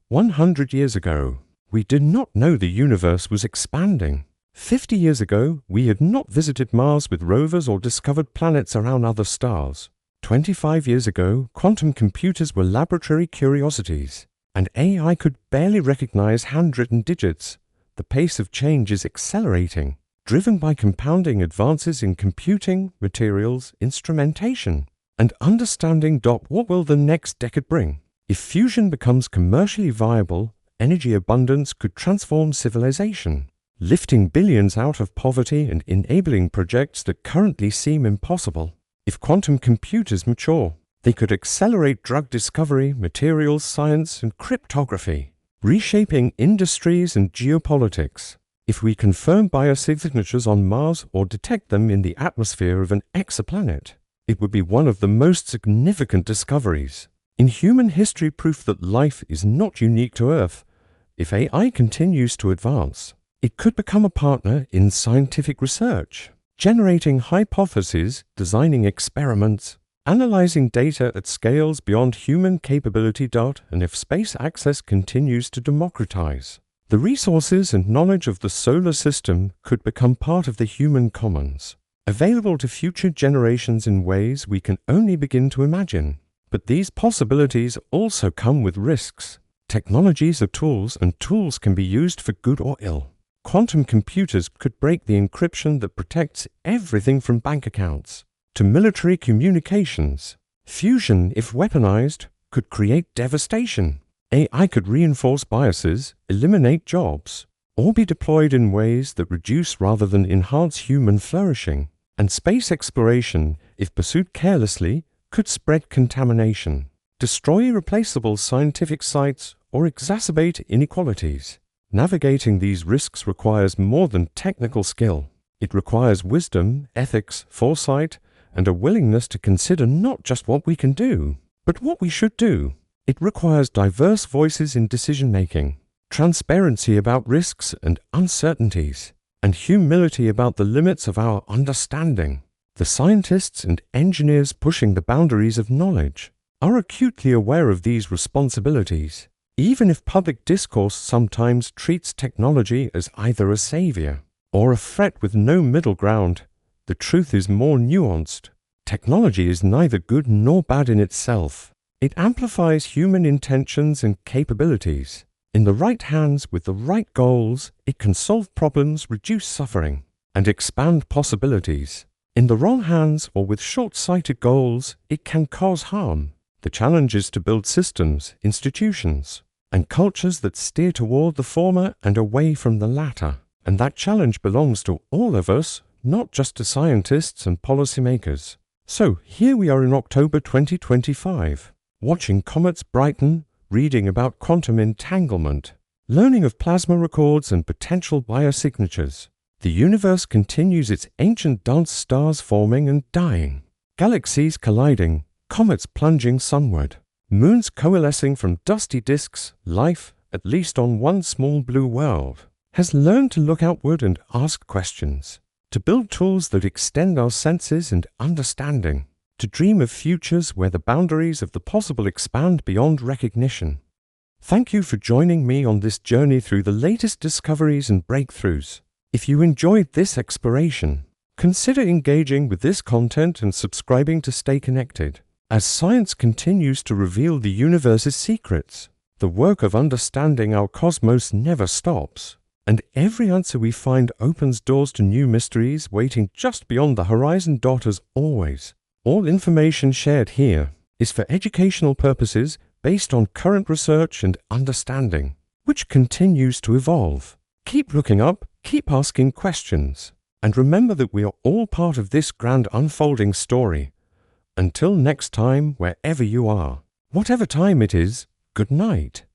100 years ago, we did not know the universe was expanding. 50 years ago, we had not visited Mars with rovers or discovered planets around other stars. 25 years ago, quantum computers were laboratory curiosities, and AI could barely recognize handwritten digits. The pace of change is accelerating, driven by compounding advances in computing, materials, instrumentation, and understanding. What will the next decade bring? If fusion becomes commercially viable, energy abundance could transform civilization, lifting billions out of poverty and enabling projects that currently seem impossible. If quantum computers mature, they could accelerate drug discovery, materials science, and cryptography, reshaping industries and geopolitics. If we confirm biosignatures on Mars or detect them in the atmosphere of an exoplanet, it would be one of the most significant discoveries in human history, proof that life is not unique to Earth. If AI continues to advance, it could become a partner in scientific research, generating hypotheses, designing experiments, analyzing data at scales beyond human capability. And if space access continues to democratize, the resources and knowledge of the solar system could become part of the human commons, available to future generations in ways we can only begin to imagine. But these possibilities also come with risks. Technologies are tools, and tools can be used for good or ill. Quantum computers could break the encryption that protects everything from bank accounts to military communications. Fusion, if weaponized, could create devastation. AI could reinforce biases, eliminate jobs, or be deployed in ways that reduce rather than enhance human flourishing. And space exploration, if pursued carelessly, could spread contamination, destroy irreplaceable scientific sites, or exacerbate inequalities. Navigating these risks requires more than technical skill. It requires wisdom, ethics, foresight, and a willingness to consider not just what we can do, but what we should do. It requires diverse voices in decision-making, transparency about risks and uncertainties, and humility about the limits of our understanding. The scientists and engineers pushing the boundaries of knowledge are acutely aware of these responsibilities, even if public discourse sometimes treats technology as either a savior or a threat with no middle ground. The truth is more nuanced. Technology is neither good nor bad in itself. It amplifies human intentions and capabilities. In the right hands with the right goals, it can solve problems, reduce suffering, and expand possibilities. In the wrong hands or with short-sighted goals, it can cause harm. The challenge is to build systems, institutions, and cultures that steer toward the former and away from the latter. And that challenge belongs to all of us, not just to scientists and policymakers. So here we are in October 2025, watching comets brighten, reading about quantum entanglement, learning of plasma records and potential biosignatures. The universe continues its ancient dance, stars forming and dying, galaxies colliding, comets plunging sunward, moons coalescing from dusty disks. Life, at least on one small blue world, has learned to look outward and ask questions, to build tools that extend our senses and understanding, to dream of futures where the boundaries of the possible expand beyond recognition. Thank you for joining me on this journey through the latest discoveries and breakthroughs. If you enjoyed this exploration, consider engaging with this content and subscribing to stay connected. As science continues to reveal the universe's secrets, the work of understanding our cosmos never stops, and every answer we find opens doors to new mysteries waiting just beyond the horizon. As always, all information shared here is for educational purposes, based on current research and understanding, which continues to evolve. Keep looking up, keep asking questions, and remember that we are all part of this grand unfolding story. Until next time, wherever you are, whatever time it is, good night.